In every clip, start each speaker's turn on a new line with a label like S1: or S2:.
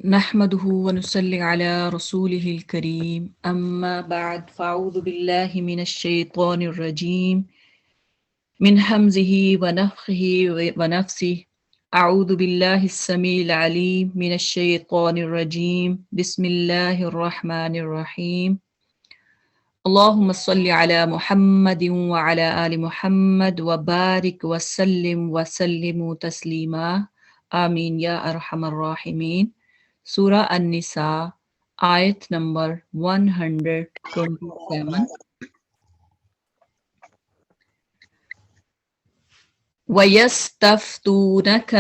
S1: نحمده ونصلي على رسوله الكريم أما بعد فأعوذ بالله من الشيطان الرجيم من همزه ونفخه ونفسه أعوذ بالله السميع العليم من الشيطان الرجيم بسم الله الرحمن الرحيم اللهم صل على محمد وعلى آل محمد وبارك وسلم تسلیما آمین یا ارحم الراحمین۔ سورہ النساء آیت نمبر 127۔ وَيَسْتَفْتُونَكَ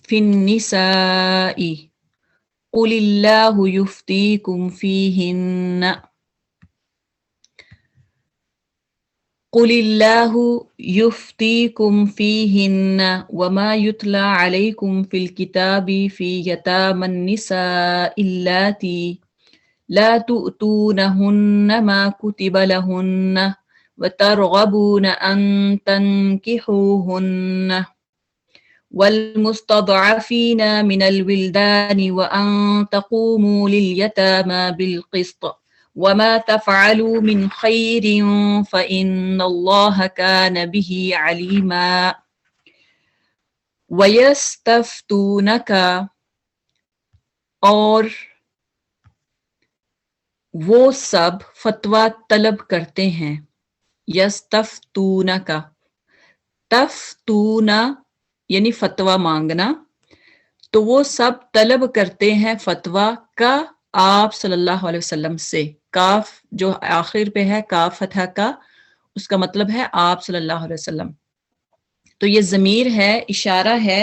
S1: فِي النِّسَاءِ قُلِ اللَّهُ يُفْتِيكُمْ فِيهِنَّ قُلِ اللَّهُ يُفْتِيكُمْ فِيهِنَّ وَمَا يُتْلَى عَلَيْكُمْ فِي الْكِتَابِ فِي يَتَامَى النِّسَاءِ اللَّاتِي لَا تُؤْتُونَهُنَّ مَا كُتِبَ لَهُنَّ وَتَرْغَبُونَ أَن تَنكِحُوهُنَّ وَالْمُسْتَضْعَفِينَ مِنَ الْوِلْدَانِ وَأَن تَقُومُوا لِلْيَتَامَى بِالْقِسْطِ وَمَا تَفْعَلُوا مِنْ خَيْرٍ فَإِنَّ اللَّهَ كَانَ بِهِ عَلِيمًا۔ وَيَسْتَفْتُونَكَ، اور وہ سب فتویٰ طلب کرتے ہیں۔ یستفتونک، تفتون یعنی فتویٰ مانگنا، تو وہ سب طلب کرتے ہیں فتویٰ کا آپ صلی اللہ علیہ وسلم سے۔ کاف جو آخر پہ ہے، کاف فتح کا، اس کا مطلب ہے آپ صلی اللہ علیہ وسلم۔ تو یہ ضمیر ہے، اشارہ ہے،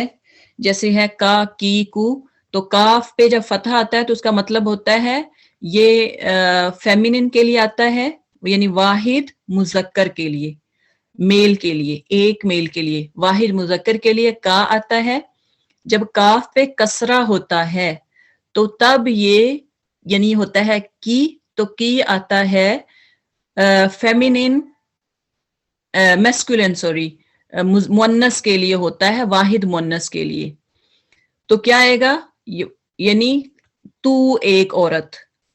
S1: جیسے ہے کا کی کو، تو کاف پہ جب فتح آتا ہے تو اس کا مطلب ہوتا ہے یہ فیمینن کے لیے آتا ہے، یعنی واحد مذکر کے لیے، میل کے لیے، ایک میل کے لیے، واحد مذکر کے لیے کا آتا ہے۔ جب کاف پہ کسرہ ہوتا ہے تو تب یہ یعنی ہوتا ہے کی، تو کی آتا ہے فیمینن میسکولین مؤنث کے لیے ہوتا ہے، واحد مؤنث کے لیے۔ تو کیا آئے گا؟ یعنی تو ایک عورت،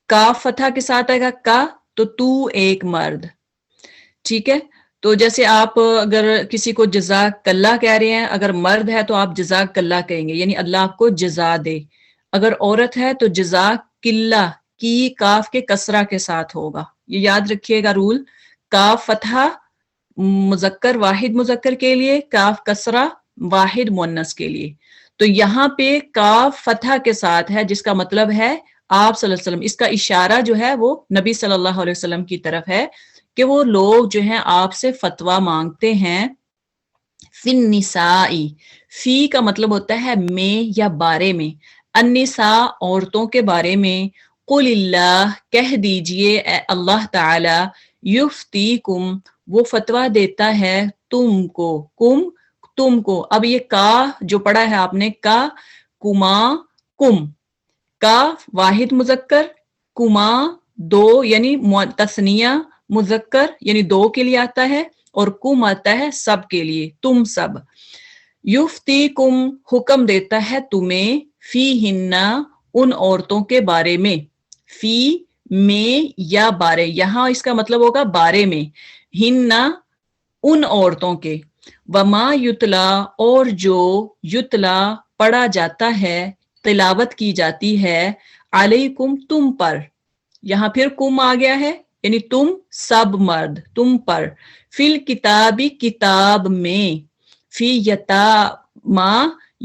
S1: کاف فتح کے ساتھ آئے گا کا، تو ایک مرد، ٹھیک ہے۔ تو جیسے آپ اگر کسی کو جزاک اللہ کہہ رہے ہیں، اگر مرد ہے تو آپ جزاک اللہ کہیں گے، یعنی اللہ آپ کو جزا دے۔ اگر عورت ہے تو جزاک اللہ کی کاف کے کسرہ کے ساتھ ہوگا، یہ یاد رکھیے گا رول۔ کاف فتح مذکر واحد مذکر کے لیے، کاف کسرہ واحد مؤنث کے لیے۔ تو یہاں پہ کاف فتح کے ساتھ ہے، جس کا مطلب ہے آپ صلی اللہ علیہ وسلم۔ اس کا اشارہ جو ہے وہ نبی صلی اللہ علیہ وسلم کی طرف ہے کہ وہ لوگ جو ہیں آپ سے فتویٰ مانگتے ہیں۔ فی النساء، فی کا مطلب ہوتا ہے میں یا بارے میں، النساء عورتوں کے بارے میں۔ قل اللہ، کہہ دیجئے اے اللہ تعالی، یفتیکم، وہ فتویٰ دیتا ہے تم کو، تم کو۔ اب یہ کا جو پڑھا ہے آپ نے، کا کما کم، کا واحد مذکر، کما دو یعنی تثنیہ مذکر یعنی دو کے لیے آتا ہے، اور کم آتا ہے سب کے لیے، تم سب۔ یفتیکم، حکم دیتا ہے تمہیں، فی ہننا، ان عورتوں کے بارے میں، فی میں یا بارے، یہاں اس کا مطلب ہوگا بارے میں، ہننا ان عورتوں کے، وما یتلا، اور جو یتلا پڑھا جاتا ہے، تلاوت کی جاتی ہے، علیکم تم پر، یہاں پھر کم آ گیا ہے، یعنی تم سب مرد، تم پر، فی الکتابی کتاب میں، فی یتاما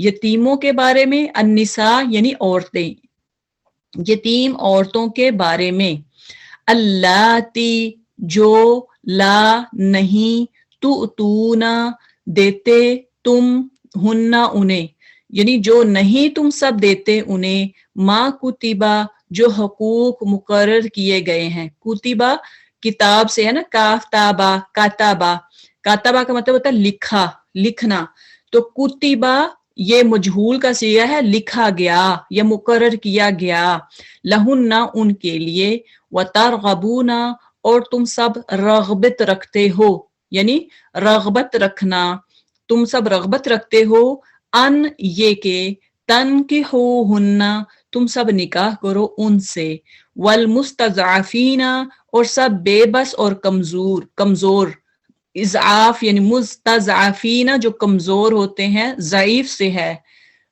S1: یتیموں کے بارے میں، النساء یعنی عورتیں، یتیم عورتوں کے بارے میں، اللاتی جو لا نہیں، تؤتونا دیتے تم، ہننا انہیں، یعنی جو نہیں تم سب دیتے انہیں، ما کتبہ جو حقوق مقرر کیے گئے ہیں، کتبہ کتاب سے ہے نا، کاف تابہ کاتبہ، کاتبہ کا مطلب ہوتا ہے لکھا، لکھنا، تو کتبہ یہ مجہول کا صیغہ ہے، لکھا گیا یا مقرر کیا گیا، لہن ان کے لیے، وترغبون اور تم سب رغبت رکھتے ہو، یعنی رغبت رکھنا، تم سب رغبت رکھتے ہو، ان یہ کہ تنکحوہن تم سب نکاح کرو ان سے، والمستضعفینا اور سب بے بس اور کمزور، اضعاف یعنی مستضعفین جو کمزور ہوتے ہیں، ضعیف سے ہے،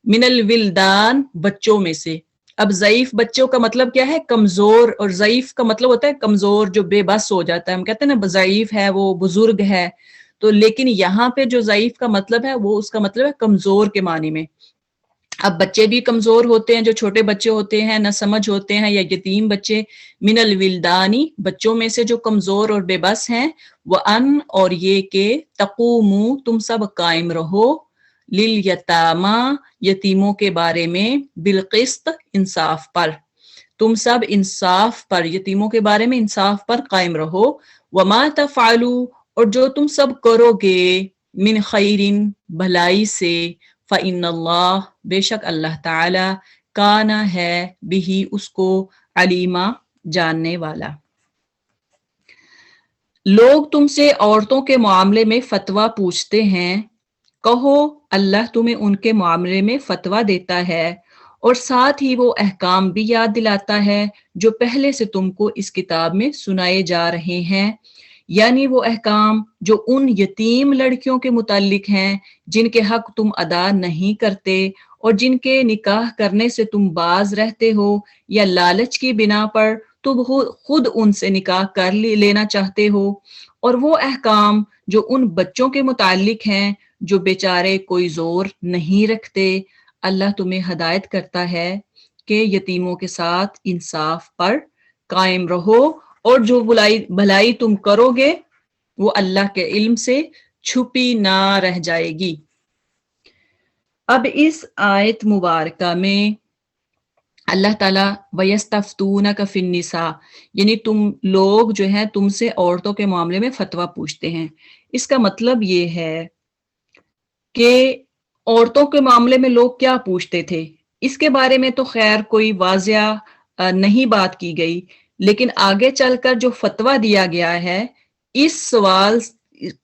S1: من الولدان بچوں میں سے۔ اب ضعیف بچوں کا مطلب کیا ہے؟ کمزور، اور ضعیف کا مطلب ہوتا ہے کمزور جو بے بس ہو جاتا ہے۔ ہم کہتے ہیں نا ضعیف ہے وہ بزرگ ہے، تو لیکن یہاں پہ جو ضعیف کا مطلب ہے وہ اس کا مطلب ہے کمزور کے معنی میں۔ اب بچے بھی کمزور ہوتے ہیں، جو چھوٹے بچے ہوتے ہیں نہ سمجھ ہوتے ہیں یا یتیم بچے، من الولدانی بچوں میں سے جو کمزور اور بے بس ہیں، وَأَن اور یہ کہ تقوموا تم سب قائم رہو، للیتاما یتیموں کے بارے میں، بالقسط انصاف پر، تم سب انصاف پر، یتیموں کے بارے میں انصاف پر قائم رہو، وما تفعلوا اور جو تم سب کرو گے، من خیرن بھلائی سے، فإن اللہ بے شک اللہ تعالی کانا ہے بھی اس کو علیما جاننے والا۔ لوگ تم سے عورتوں کے معاملے میں فتویٰ پوچھتے ہیں، کہو اللہ تمہیں ان کے معاملے میں فتویٰ دیتا ہے اور ساتھ ہی وہ احکام بھی یاد دلاتا ہے جو پہلے سے تم کو اس کتاب میں سنائے جا رہے ہیں، یعنی وہ احکام جو ان یتیم لڑکیوں کے متعلق ہیں جن کے حق تم ادا نہیں کرتے اور جن کے نکاح کرنے سے تم باز رہتے ہو یا لالچ کی بنا پر تم خود ان سے نکاح کر لینا چاہتے ہو، اور وہ احکام جو ان بچوں کے متعلق ہیں جو بیچارے کوئی زور نہیں رکھتے۔ اللہ تمہیں ہدایت کرتا ہے کہ یتیموں کے ساتھ انصاف پر قائم رہو، اور جو بھلائی تم کرو گے وہ اللہ کے علم سے چھپی نہ رہ جائے گی۔ اب اس آیت مبارکہ میں اللہ تعالیٰ وَيَسْتَفْتُونَكَ فِي النِّسَاءِ یعنی تم لوگ جو ہیں تم سے عورتوں کے معاملے میں فتویٰ پوچھتے ہیں، اس کا مطلب یہ ہے کہ عورتوں کے معاملے میں لوگ کیا پوچھتے تھے اس کے بارے میں تو خیر کوئی واضح نہیں بات کی گئی، لیکن آگے چل کر جو فتویٰ دیا گیا ہے، اس سوال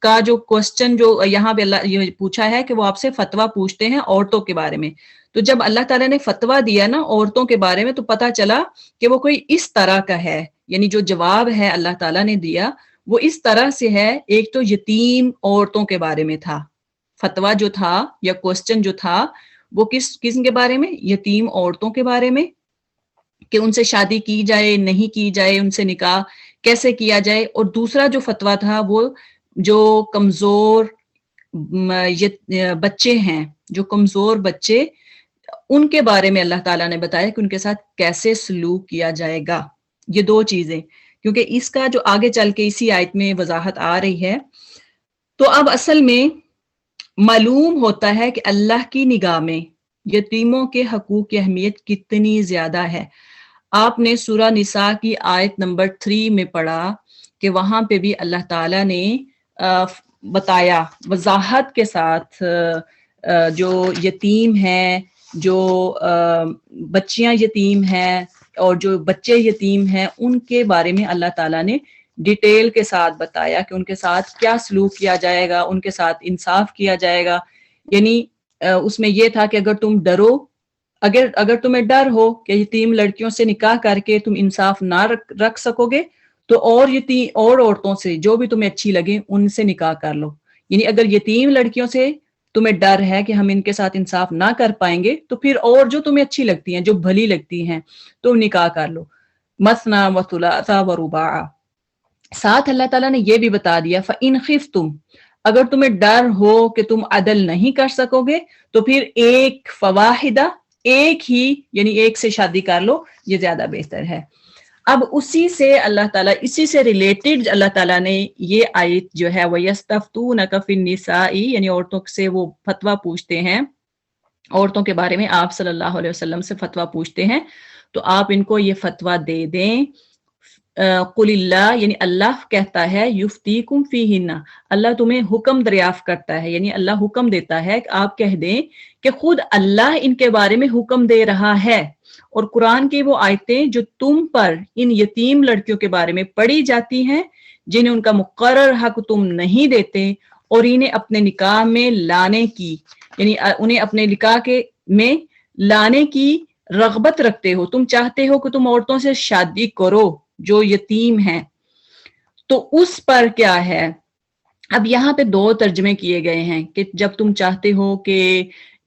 S1: کا جو کوسچن جو یہاں پہ اللہ یہ پوچھا ہے کہ وہ آپ سے فتویٰ پوچھتے ہیں عورتوں کے بارے میں، تو جب اللہ تعالیٰ نے فتویٰ دیا نا عورتوں کے بارے میں تو پتہ چلا کہ وہ کوئی اس طرح کا ہے، یعنی جو جواب ہے اللہ تعالیٰ نے دیا وہ اس طرح سے ہے۔ ایک تو یتیم عورتوں کے بارے میں تھا فتویٰ جو تھا یا کوسچن جو تھا وہ کس کے بارے میں؟ یتیم عورتوں کے بارے میں، کہ ان سے شادی کی جائے نہیں کی جائے، ان سے نکاح کیسے کیا جائے، اور دوسرا جو فتویٰ تھا وہ جو کمزور بچے ہیں، جو کمزور بچے ان کے بارے میں اللہ تعالیٰ نے بتایا کہ ان کے ساتھ کیسے سلوک کیا جائے گا۔ یہ دو چیزیں، کیونکہ اس کا جو آگے چل کے اسی آیت میں وضاحت آ رہی ہے، تو اب اصل میں معلوم ہوتا ہے کہ اللہ کی نگاہ میں یتیموں کے حقوق کی اہمیت کتنی زیادہ ہے۔ آپ نے سورہ نساء کی آیت نمبر 3 میں پڑھا کہ وہاں پہ بھی اللہ تعالیٰ نے بتایا وضاحت کے ساتھ جو یتیم ہیں، جو بچیاں یتیم ہیں اور جو بچے یتیم ہیں، ان کے بارے میں اللہ تعالیٰ نے ڈیٹیل کے ساتھ بتایا کہ ان کے ساتھ کیا سلوک کیا جائے گا، ان کے ساتھ انصاف کیا جائے گا۔ یعنی اس میں یہ تھا کہ اگر تم ڈرو، اگر تمہیں ڈر ہو کہ یتیم لڑکیوں سے نکاح کر کے تم انصاف نہ رکھ سکو گے تو اور عورتوں سے جو بھی تمہیں اچھی لگے ان سے نکاح کر لو۔ یعنی اگر یتیم لڑکیوں سے تمہیں ڈر ہے کہ ہم ان کے ساتھ انصاف نہ کر پائیں گے تو پھر اور جو تمہیں اچھی لگتی ہیں، جو بھلی لگتی ہیں، تم نکاح کر لو، مثنیٰ وثلاث ورباع۔ ساتھ اللہ تعالیٰ نے یہ بھی بتا دیا فَإِنْ خِفْتُمْ اگر تمہیں ڈر ہو کہ تم عدل نہیں کر سکو گے تو پھر ایک فواحدہ، ایک ہی یعنی ایک سے شادی کر لو، یہ زیادہ بہتر ہے۔ اب اسی سے اللہ تعالیٰ، اسی سے ریلیٹڈ اللہ تعالیٰ نے یہ آیت جو ہے وَيَسْتَفْتُونَكَ فِي النِّسَاءِ یعنی عورتوں سے وہ فتویٰ پوچھتے ہیں، عورتوں کے بارے میں آپ صلی اللہ علیہ وسلم سے فتویٰ پوچھتے ہیں، تو آپ ان کو یہ فتویٰ دے دیں۔ قل اللہ یعنی اللہ کہتا ہے یفتیکم فیہن اللہ تمہیں حکم دریافت کرتا ہے، یعنی اللہ حکم دیتا ہے کہ آپ کہہ دیں کہ خود اللہ ان کے بارے میں حکم دے رہا ہے، اور قرآن کی وہ آیتیں جو تم پر ان یتیم لڑکیوں کے بارے میں پڑھی جاتی ہیں جنہیں ان کا مقرر حق تم نہیں دیتے، اور انہیں اپنے نکاح میں لانے کی یعنی انہیں اپنے نکاح کے میں لانے کی رغبت رکھتے ہو، تم چاہتے ہو کہ تم عورتوں سے شادی کرو جو یتیم ہیں، تو اس پر کیا ہے؟ اب یہاں پہ دو ترجمے کیے گئے ہیں کہ جب تم چاہتے ہو کہ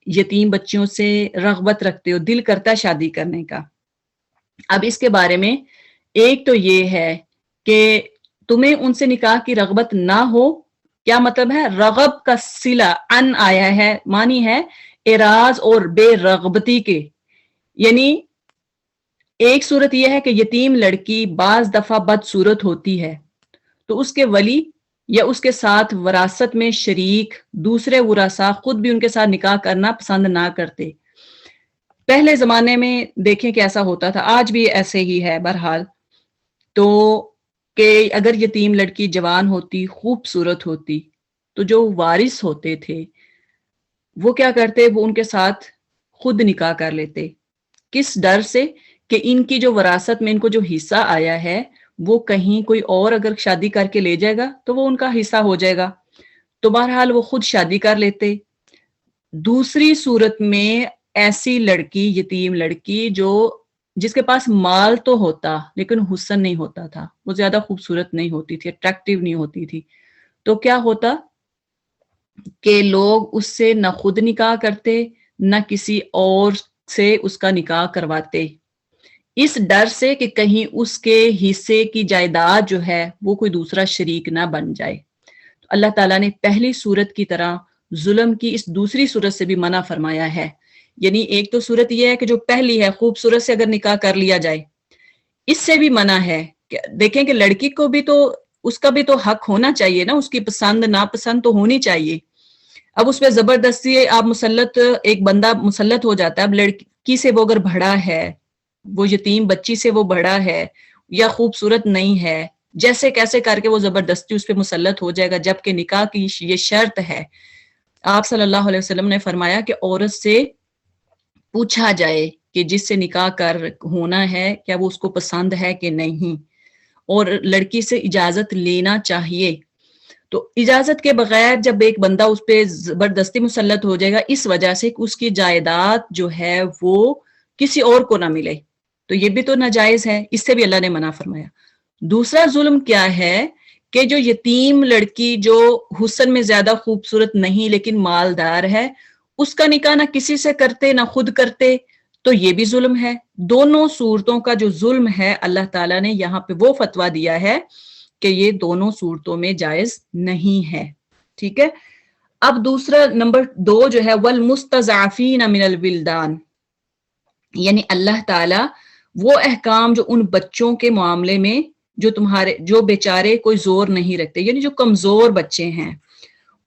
S1: یتیم بچیوں سے رغبت رکھتے ہو، دل کرتا ہے شادی کرنے کا. اب اس کے بارے میں ایک تو یہ ہے کہ تمہیں ان سے نکاح کی رغبت نہ ہو. کیا مطلب ہے؟ رغب کا صلہ ان آیا ہے، معنی ہے اراض اور بے رغبتی کے. یعنی ایک صورت یہ ہے کہ یتیم لڑکی بعض دفعہ بدصورت ہوتی ہے، تو اس کے ولی یا اس کے ساتھ وراثت میں شریک دوسرے ورثاء خود بھی ان کے ساتھ نکاح کرنا پسند نہ کرتے. پہلے زمانے میں دیکھیں کہ ایسا ہوتا تھا، آج بھی ایسے ہی ہے بہرحال. تو کہ اگر یتیم لڑکی جوان ہوتی، خوبصورت ہوتی، تو جو وارث ہوتے تھے وہ کیا کرتے؟ وہ ان کے ساتھ خود نکاح کر لیتے. کس ڈر سے؟ کہ ان کی جو وراثت میں ان کو جو حصہ آیا ہے وہ کہیں کوئی اور اگر شادی کر کے لے جائے گا تو وہ ان کا حصہ ہو جائے گا. تو بہرحال وہ خود شادی کر لیتے. دوسری صورت میں ایسی لڑکی، یتیم لڑکی جو جس کے پاس مال تو ہوتا لیکن حسن نہیں ہوتا تھا، وہ زیادہ خوبصورت نہیں ہوتی تھی، اٹریکٹیو نہیں ہوتی تھی، تو کیا ہوتا کہ لوگ اس سے نہ خود نکاح کرتے نہ کسی اور سے اس کا نکاح کرواتے، اس ڈر سے کہ کہیں اس کے حصے کی جائیداد جو ہے وہ کوئی دوسرا شریک نہ بن جائے. تو اللہ تعالیٰ نے پہلی صورت کی طرح ظلم کی اس دوسری صورت سے بھی منع فرمایا ہے. یعنی ایک تو صورت یہ ہے کہ جو پہلی ہے خوبصورت سے اگر نکاح کر لیا جائے، اس سے بھی منع ہے کہ دیکھیں کہ لڑکی کو بھی تو اس کا بھی تو حق ہونا چاہیے نا، اس کی پسند ناپسند تو ہونی چاہیے. اب اس پہ زبردستی آپ مسلط، ایک بندہ مسلط ہو جاتا ہے. اب لڑکی سے وہ اگر بڑا ہے، وہ یتیم بچی سے وہ بڑا ہے یا خوبصورت نہیں ہے، جیسے کیسے کر کے وہ زبردستی اس پہ مسلط ہو جائے گا، جبکہ نکاح کی یہ شرط ہے. آپ صلی اللہ علیہ وسلم نے فرمایا کہ عورت سے پوچھا جائے کہ جس سے نکاح کر ہونا ہے کیا وہ اس کو پسند ہے کہ نہیں، اور لڑکی سے اجازت لینا چاہیے. تو اجازت کے بغیر جب ایک بندہ اس پہ زبردستی مسلط ہو جائے گا اس وجہ سے کہ اس کی جائیداد جو ہے وہ کسی اور کو نہ ملے، تو یہ بھی تو ناجائز ہے، اس سے بھی اللہ نے منع فرمایا. دوسرا ظلم کیا ہے کہ جو یتیم لڑکی جو حسن میں زیادہ خوبصورت نہیں لیکن مالدار ہے، اس کا نکاح نہ کسی سے کرتے نہ خود کرتے، تو یہ بھی ظلم ہے. دونوں صورتوں کا جو ظلم ہے اللہ تعالیٰ نے یہاں پہ وہ فتویٰ دیا ہے کہ یہ دونوں صورتوں میں جائز نہیں ہے. ٹھیک ہے. اب دوسرا نمبر 2 جو ہے والمستضعفین من الولدان، یعنی اللہ تعالیٰ وہ احکام جو ان بچوں کے معاملے میں جو بیچارے کوئی زور نہیں رکھتے، یعنی جو کمزور بچے ہیں،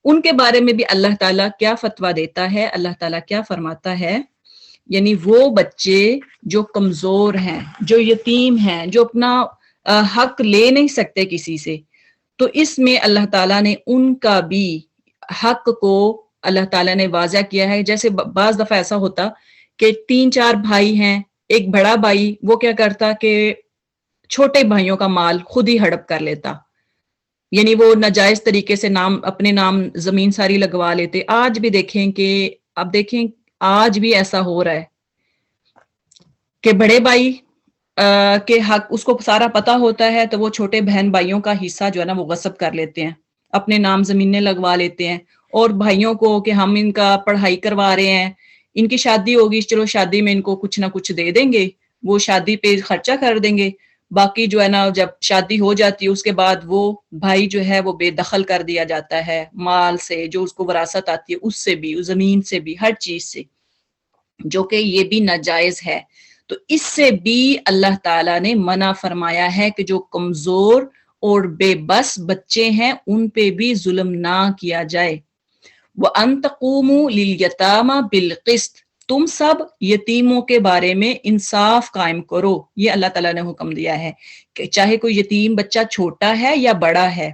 S1: ان کے بارے میں بھی اللہ تعالیٰ کیا فتویٰ دیتا ہے، اللہ تعالیٰ کیا فرماتا ہے. یعنی وہ بچے جو کمزور ہیں، جو یتیم ہیں، جو اپنا حق لے نہیں سکتے کسی سے، تو اس میں اللہ تعالیٰ نے ان کا بھی حق کو اللہ تعالیٰ نے واضح کیا ہے. جیسے بعض دفعہ ایسا ہوتا کہ 3-4 بھائی ہیں، ایک بڑا بھائی وہ کیا کرتا کہ چھوٹے بھائیوں کا مال خود ہی ہڑپ کر لیتا، یعنی وہ ناجائز طریقے سے اپنے نام زمین ساری لگوا لیتے. آج بھی دیکھیں کہ اب دیکھیں آج بھی ایسا ہو رہا ہے کہ بڑے بھائی کے حق اس کو سارا پتا ہوتا ہے تو وہ چھوٹے بہن بھائیوں کا حصہ جو ہے نا وہ غصب کر لیتے ہیں، اپنے نام زمینیں لگوا لیتے ہیں، اور بھائیوں کو کہ ہم ان کا پڑھائی کروا رہے ہیں، ان کی شادی ہوگی چلو شادی میں ان کو کچھ نہ کچھ دے دیں گے، وہ شادی پہ خرچہ کر دیں گے، باقی جو ہے نا جب شادی ہو جاتی ہے اس کے بعد وہ بھائی جو ہے وہ بے دخل کر دیا جاتا ہے، مال سے جو اس کو وراثت آتی ہے اس سے بھی، زمین سے بھی، ہر چیز سے، جو کہ یہ بھی ناجائز ہے. تو اس سے بھی اللہ تعالیٰ نے منع فرمایا ہے کہ جو کمزور اور بے بس بچے ہیں ان پہ بھی ظلم نہ کیا جائے. وَأَن تَقُومُوا لِلْيَتَامَى بِالْقِسْطِ، تم سب یتیموں کے بارے میں انصاف قائم کرو. یہ اللہ تعالیٰ نے حکم دیا ہے کہ چاہے کوئی یتیم بچہ چھوٹا ہے یا بڑا ہے،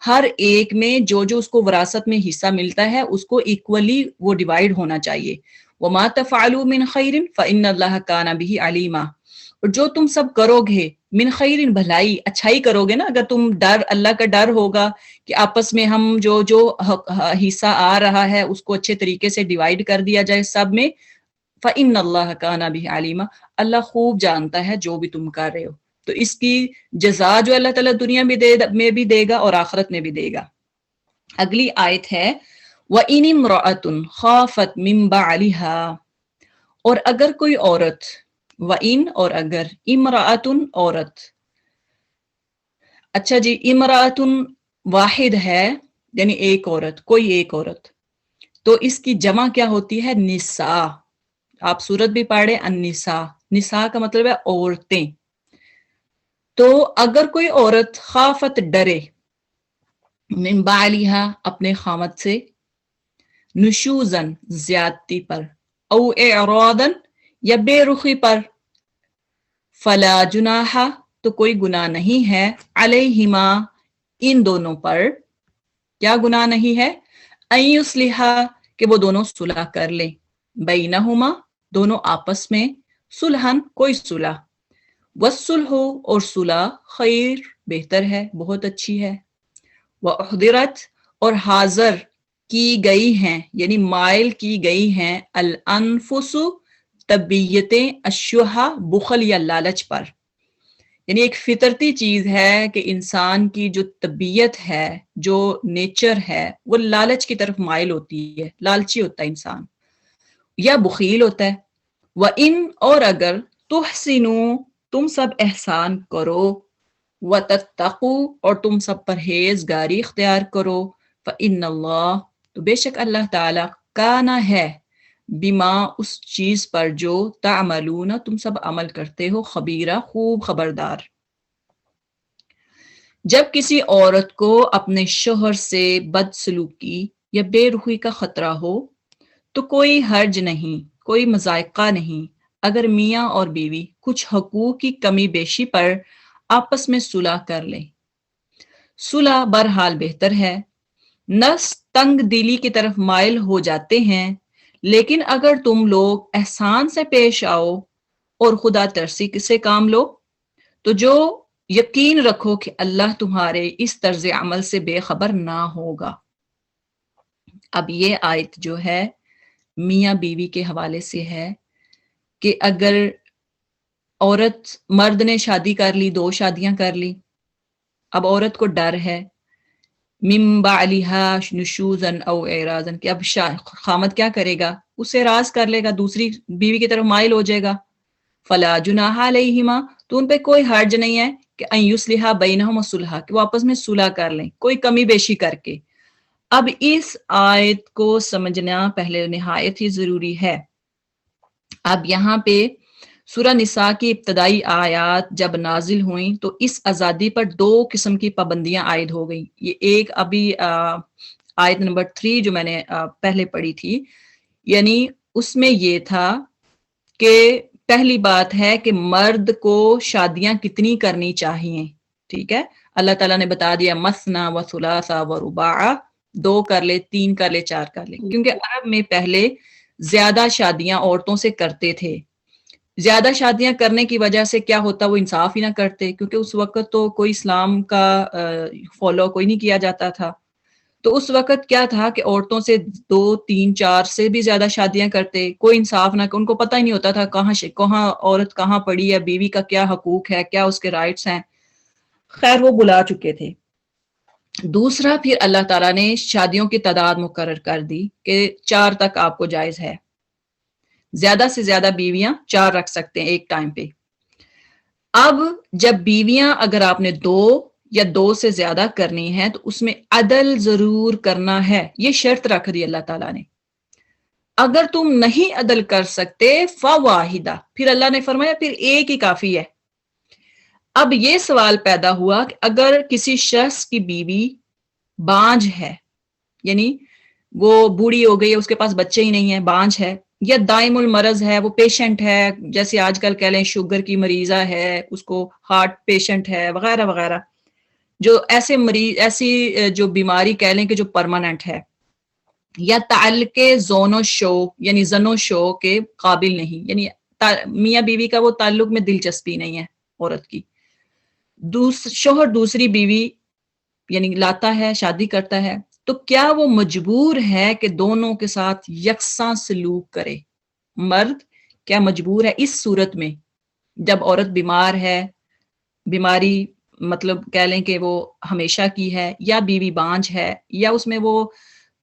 S1: ہر ایک میں جو اس کو وراثت میں حصہ ملتا ہے اس کو ایکولی وہ ڈیوائیڈ ہونا چاہیے. وَمَا تَفْعَلُوا مِنْ خَيْرٍ فَإِنَّ اللَّهَ كَانَ بِهِ عَلِيمًا، اور جو تم سب کرو گے من خیر، بھلائی اچھائی کرو گے نا، اگر تم اللہ کا ڈر ہوگا کہ آپس میں ہم جو حصہ آ رہا ہے اس کو اچھے طریقے سے ڈیوائیڈ کر دیا جائے سب میں، فَإِنَّ اللَّهَ كَانَ بِهِ عَلِيمًا، اللہ خوب جانتا ہے جو بھی تم کر رہے ہو. تو اس کی جزا جو اللہ تعالیٰ دنیا میں بھی دے گا اور آخرت میں بھی دے گا. اگلی آیت ہے وَإِنِ امْرَأَةٌ خَافَتْ مِنْ بَعْلِهَا، اور اگر کوئی عورت، وَإِن اور اگر، امرأتن عورت. اچھا جی، امرأتن واحد ہے یعنی ایک عورت، کوئی ایک عورت، تو اس کی جمع کیا ہوتی ہے؟ نساء. آپ سورت بھی پڑھے النساء، نساء کا مطلب ہے عورتیں. تو اگر کوئی عورت خافت ڈرے، من بعلہا اپنے خامد سے، نشوزن زیادتی پر، او اعراضن یا بے رخی پر، فلا جناح تو کوئی گناہ نہیں ہے، علیہما ان دونوں پر. کیا گناہ نہیں ہے؟ ان یصلحا کہ وہ دونوں صلح کر لیں، بینہما دونوں آپس میں، صلحن کوئی صلح، والصلح اور صلح خیر بہتر ہے، بہت اچھی ہے. واحضرت اور حاضر کی گئی ہیں یعنی مائل کی گئی ہیں، الانفس طبیعتیں، الشح بخل یا لالچ پر. یعنی ایک فطرتی چیز ہے کہ انسان کی جو طبیعت ہے، جو نیچر ہے، وہ لالچ کی طرف مائل ہوتی ہے، لالچی ہوتا ہے انسان یا بخیل ہوتا ہے. وَإِن اور اگر، تحسنوا تم سب احسان کرو، وَتَتَّقُوا اور تم سب پرہیزگاری اختیار کرو، فَإِنَّ اللَّهَ تو بے شک اللہ تعالیٰ، کانا ہے، بما اس چیز پر جو تعملون تم سب عمل کرتے ہو، خبیرہ خوب خبردار. جب کسی عورت کو اپنے شوہر سے بدسلوکی یا بے رخی کا خطرہ ہو تو کوئی حرج نہیں، کوئی مضائقہ نہیں اگر میاں اور بیوی کچھ حقوق کی کمی بیشی پر آپس میں صلح کر لیں. صلح بہرحال بہتر ہے. نفس تنگ دلی کی طرف مائل ہو جاتے ہیں، لیکن اگر تم لوگ احسان سے پیش آؤ اور خدا ترسی سے کام لو تو جو یقین رکھو کہ اللہ تمہارے اس طرز عمل سے بے خبر نہ ہوگا. اب یہ آیت جو ہے میاں بیوی کے حوالے سے ہے کہ اگر عورت، مرد نے شادی کر لی، 2 شادیاں کر لی، اب عورت کو ڈر ہے من بعلہا نشوزن او اعراضن کہ اب خامد کیا کرے گا، اسے راز کر لے گا، دوسری بیوی کی طرف مائل ہو جائے گا. فلا جناح علیہما تو ان پہ کوئی حرج نہیں ہے کہ ان یصلحا بینہما صلحا کہ وہ آپس میں صلح کر لیں کوئی کمی بیشی کر کے. اب اس آیت کو سمجھنا پہلے نہایت ہی ضروری ہے. اب یہاں پہ سورہ نساء کی ابتدائی آیات جب نازل ہوئیں تو اس آزادی پر 2 قسم کی پابندیاں عائد ہو گئیں. یہ ایک ابھی آیت نمبر 3 جو میں نے پہلے پڑھی تھی، یعنی اس میں یہ تھا کہ پہلی بات ہے کہ مرد کو شادیاں کتنی کرنی چاہیے. ٹھیک ہے، اللہ تعالیٰ نے بتا دیا مثنا و ثلاثا و رباع، 2 کر لے، 3 کر لے، 4 کر لے، کیونکہ عرب میں پہلے زیادہ شادیاں عورتوں سے کرتے تھے. زیادہ شادیاں کرنے کی وجہ سے کیا ہوتا، وہ انصاف ہی نہ کرتے، کیونکہ اس وقت تو کوئی اسلام کا فالو کوئی نہیں کیا جاتا تھا. تو اس وقت کیا تھا کہ عورتوں سے 2 3 4 سے بھی زیادہ شادیاں کرتے، کوئی انصاف نہ، ان کو پتہ ہی نہیں ہوتا تھا کہاں عورت کہاں پڑی ہے، بیوی کا کیا حقوق ہے، کیا اس کے رائٹس ہیں. خیر وہ بلا چکے تھے. دوسرا پھر اللہ تعالیٰ نے شادیوں کی تعداد مقرر کر دی کہ 4 تک آپ کو جائز ہے، زیادہ سے زیادہ بیویاں 4 رکھ سکتے ہیں ایک ٹائم پہ. اب جب بیویاں اگر آپ نے 2 یا 2 سے زیادہ کرنی ہے تو اس میں عدل ضرور کرنا ہے، یہ شرط رکھ دی اللہ تعالیٰ نے. اگر تم نہیں عدل کر سکتے فواحدہ، پھر اللہ نے فرمایا پھر ایک ہی کافی ہے. اب یہ سوال پیدا ہوا کہ اگر کسی شخص کی بیوی بانجھ ہے، یعنی وہ بوڑھی ہو گئی ہے، اس کے پاس بچے ہی نہیں ہیں، بانجھ ہے، یا دائم المرض ہے، وہ پیشنٹ ہے، جیسے آج کل کہہ لیں شوگر کی مریضہ ہے، اس کو ہارٹ پیشنٹ ہے وغیرہ وغیرہ، جو ایسے مریض، ایسی جو بیماری کہہ لیں کہ جو پرماننٹ ہے، یا تعلق زون و شو یعنی زن و شو کے قابل نہیں، یعنی میاں بیوی کا وہ تعلق میں دلچسپی نہیں ہے عورت کی. شوہر دوسری بیوی یعنی لاتا ہے، شادی کرتا ہے، تو کیا وہ مجبور ہے کہ دونوں کے ساتھ یکساں سلوک کرے؟ مرد کیا مجبور ہے اس صورت میں جب عورت بیمار ہے, بیماری مطلب کہہ لیں کہ وہ ہمیشہ کی ہے, یا بیوی بانجھ ہے, یا اس میں وہ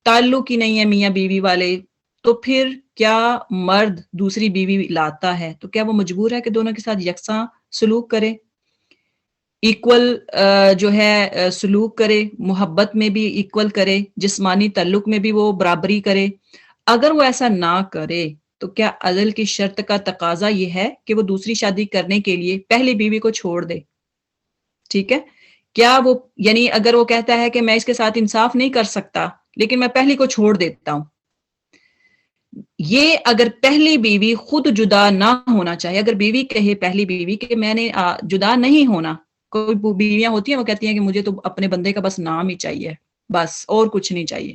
S1: تعلق ہی نہیں ہے میاں بیوی والے, تو پھر کیا مرد دوسری بیوی لاتا ہے تو کیا وہ مجبور ہے کہ دونوں کے ساتھ یکساں سلوک کرے, ایکول جو ہے سلوک کرے, محبت میں بھی ایکول کرے, جسمانی تعلق میں بھی وہ برابری کرے؟ اگر وہ ایسا نہ کرے تو کیا عدل کی شرط کا تقاضا یہ ہے کہ وہ دوسری شادی کرنے کے لیے پہلی بیوی کو چھوڑ دے؟ ٹھیک ہے, کیا وہ یعنی اگر وہ کہتا ہے کہ میں اس کے ساتھ انصاف نہیں کر سکتا لیکن میں پہلی کو چھوڑ دیتا ہوں, یہ اگر پہلی بیوی خود جدا نہ ہونا چاہے, اگر بیوی کہے پہلی بیوی کہ میں نے جدا نہیں ہونا, کوئی بیویاں ہوتی ہیں وہ کہتی ہیں کہ مجھے تو اپنے بندے کا بس نام ہی چاہیے, بس اور کچھ نہیں چاہیے,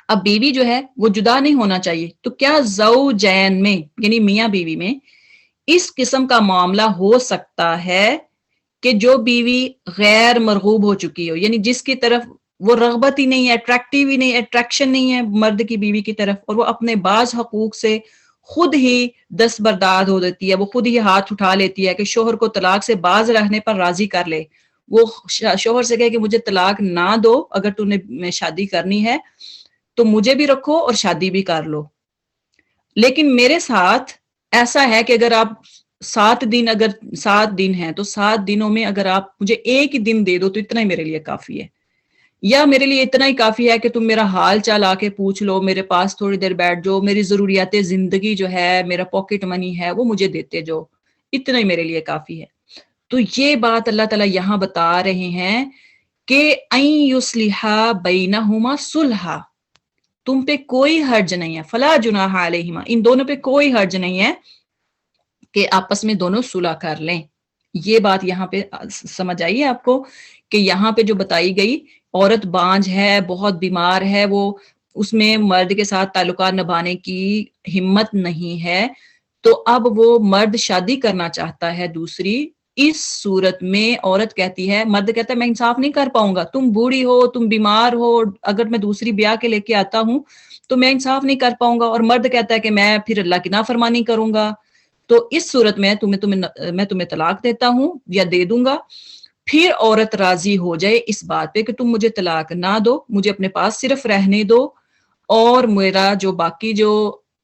S1: اب بیوی جو ہے وہ جدا نہیں ہونا چاہیے, تو کیا زوجین میں یعنی میاں بیوی میں اس قسم کا معاملہ ہو سکتا ہے کہ جو بیوی غیر مرغوب ہو چکی ہو, یعنی جس کی طرف وہ رغبت ہی نہیں ہے, اٹریکٹیو ہی نہیں, اٹریکشن نہیں ہے مرد کی بیوی کی طرف, اور وہ اپنے بعض حقوق سے خود ہی دستبردار ہو دیتی ہے, وہ خود ہی ہاتھ اٹھا لیتی ہے کہ شوہر کو طلاق سے باز رہنے پر راضی کر لے, وہ شوہر سے کہے کہ مجھے طلاق نہ دو, اگر تو نے شادی کرنی ہے تو مجھے بھی رکھو اور شادی بھی کر لو, لیکن میرے ساتھ ایسا ہے کہ اگر آپ 7 دن اگر 7 دن ہیں تو 7 دنوں میں اگر آپ مجھے ایک ہی دن دے دو تو اتنا ہی میرے لیے کافی ہے, یا میرے لیے اتنا ہی کافی ہے کہ تم میرا حال چال آ کے پوچھ لو, میرے پاس تھوڑی دیر بیٹھ جو, میری ضروریات زندگی جو ہے, میرا پاکٹ منی ہے وہ مجھے دیتے جو, اتنا ہی میرے لیے کافی ہے. تو یہ بات اللہ تعالیٰ یہاں بتا رہے ہیں کہ ان یصلحا بینہما صلحا, تم پہ کوئی حرج نہیں ہے, فلا جناح علیہما, ان دونوں پہ کوئی حرج نہیں ہے کہ آپس میں دونوں صلح کر لیں. یہ بات یہاں پہ سمجھ آئیے آپ کو کہ یہاں پہ جو بتائی گئی عورت بانجھ ہے, بہت بیمار ہے, وہ اس میں مرد کے ساتھ تعلقات نبھانے کی ہمت نہیں ہے, تو اب وہ مرد شادی کرنا چاہتا ہے دوسری, اس صورت میں عورت کہتی ہے, مرد کہتا ہے میں انصاف نہیں کر پاؤں گا, تم بوڑھی ہو, تم بیمار ہو, اگر میں دوسری بیاہ کے لے کے آتا ہوں تو میں انصاف نہیں کر پاؤں گا, اور مرد کہتا ہے کہ میں پھر اللہ کی نافرمانی کروں گا, تو اس صورت میں میں تمہیں طلاق دیتا ہوں یا دے دوں گا. پھر عورت راضی ہو جائے اس بات پہ کہ تم مجھے طلاق نہ دو, مجھے اپنے پاس صرف رہنے دو, اور میرا جو باقی جو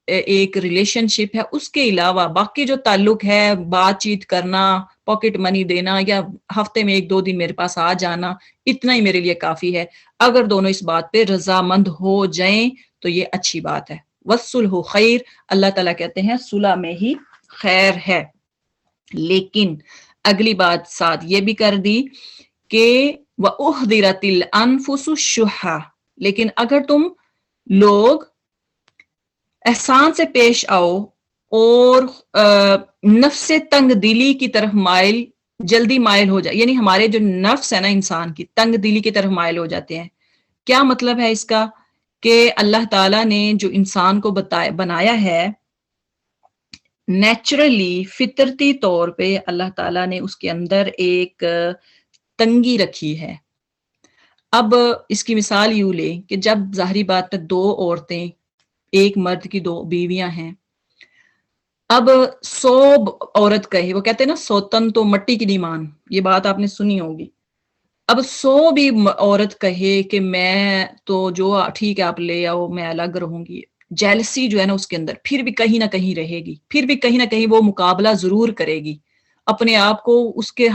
S1: ایک ریلیشن شپ ہے اس کے علاوہ باقی جو تعلق ہے, بات چیت کرنا, پاکٹ منی دینا, یا ہفتے میں 1-2 دن میرے پاس آ جانا, اتنا ہی میرے لیے کافی ہے. اگر دونوں اس بات پہ رضامند ہو جائیں تو یہ اچھی بات ہے. والصلح خیر, اللہ تعالیٰ کہتے ہیں صلح میں ہی خیر ہے. لیکن اگلی بات ساتھ یہ بھی کر دی کہ وَأُحْضِرَتِ الْأَنفُسُ الشُّحَّ, لیکن اگر تم لوگ احسان سے پیش آؤ اور نفس تنگ دلی کی طرف جلدی مائل ہو جائے, یعنی ہمارے جو نفس ہے نا انسان کی, تنگ دلی کی طرف مائل ہو جاتے ہیں. کیا مطلب ہے اس کا؟ کہ اللہ تعالیٰ نے جو انسان کو بنایا ہے نیچرلی, فطرتی طور پہ اللہ تعالیٰ نے اس کے اندر ایک تنگی رکھی ہے. اب اس کی مثال یوں لے کہ جب ظاہری بات ہے 2 عورتیں, ایک مرد کی 2 بیویاں ہیں, اب 100 عورت کہے, وہ کہتے ہیں نا سوتن تو مٹی کی نہیں مان, یہ بات آپ نے سنی ہوگی. اب 100 بھی عورت کہے کہ میں تو جو ٹھیک ہے آپ لے آؤ, میں الگ رہوں گی, جیلسی جو ہے نا اس کے اندر پھر بھی کہیں نہ کہیں رہے گی, پھر بھی کہیں نہ کہیں وہ مقابلہ ضرور کرے گی, اپنے آپ کو اس کے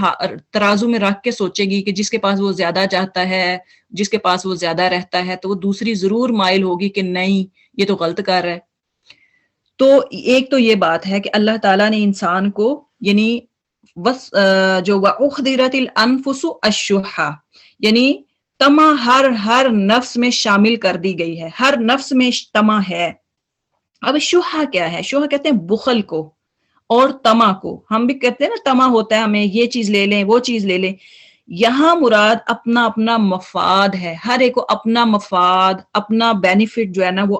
S1: ترازو میں رکھ کے سوچے گی کہ جس کے پاس وہ زیادہ چاہتا ہے, جس کے پاس وہ زیادہ رہتا ہے, تو وہ دوسری ضرور مائل ہوگی کہ نہیں یہ تو غلط کر رہا ہے. تو ایک تو یہ بات ہے کہ اللہ تعالیٰ نے انسان کو یعنی جو وَأُحْضِرَتِ الْأَنفُسُ الشُّحَّ, یعنی طمع ہر نفس میں شامل کر دی گئی ہے, ہر نفس میں طمع ہے. اب شح کیا ہے؟ شح کہتے ہیں بخل کو اور طمع کو. ہم بھی کہتے ہیں نا طمع ہوتا ہے ہمیں یہ چیز لے لیں, وہ چیز لے لیں. یہاں مراد اپنا اپنا مفاد ہے, ہر ایک کو اپنا مفاد, اپنا بینیفٹ جو ہے نا وہ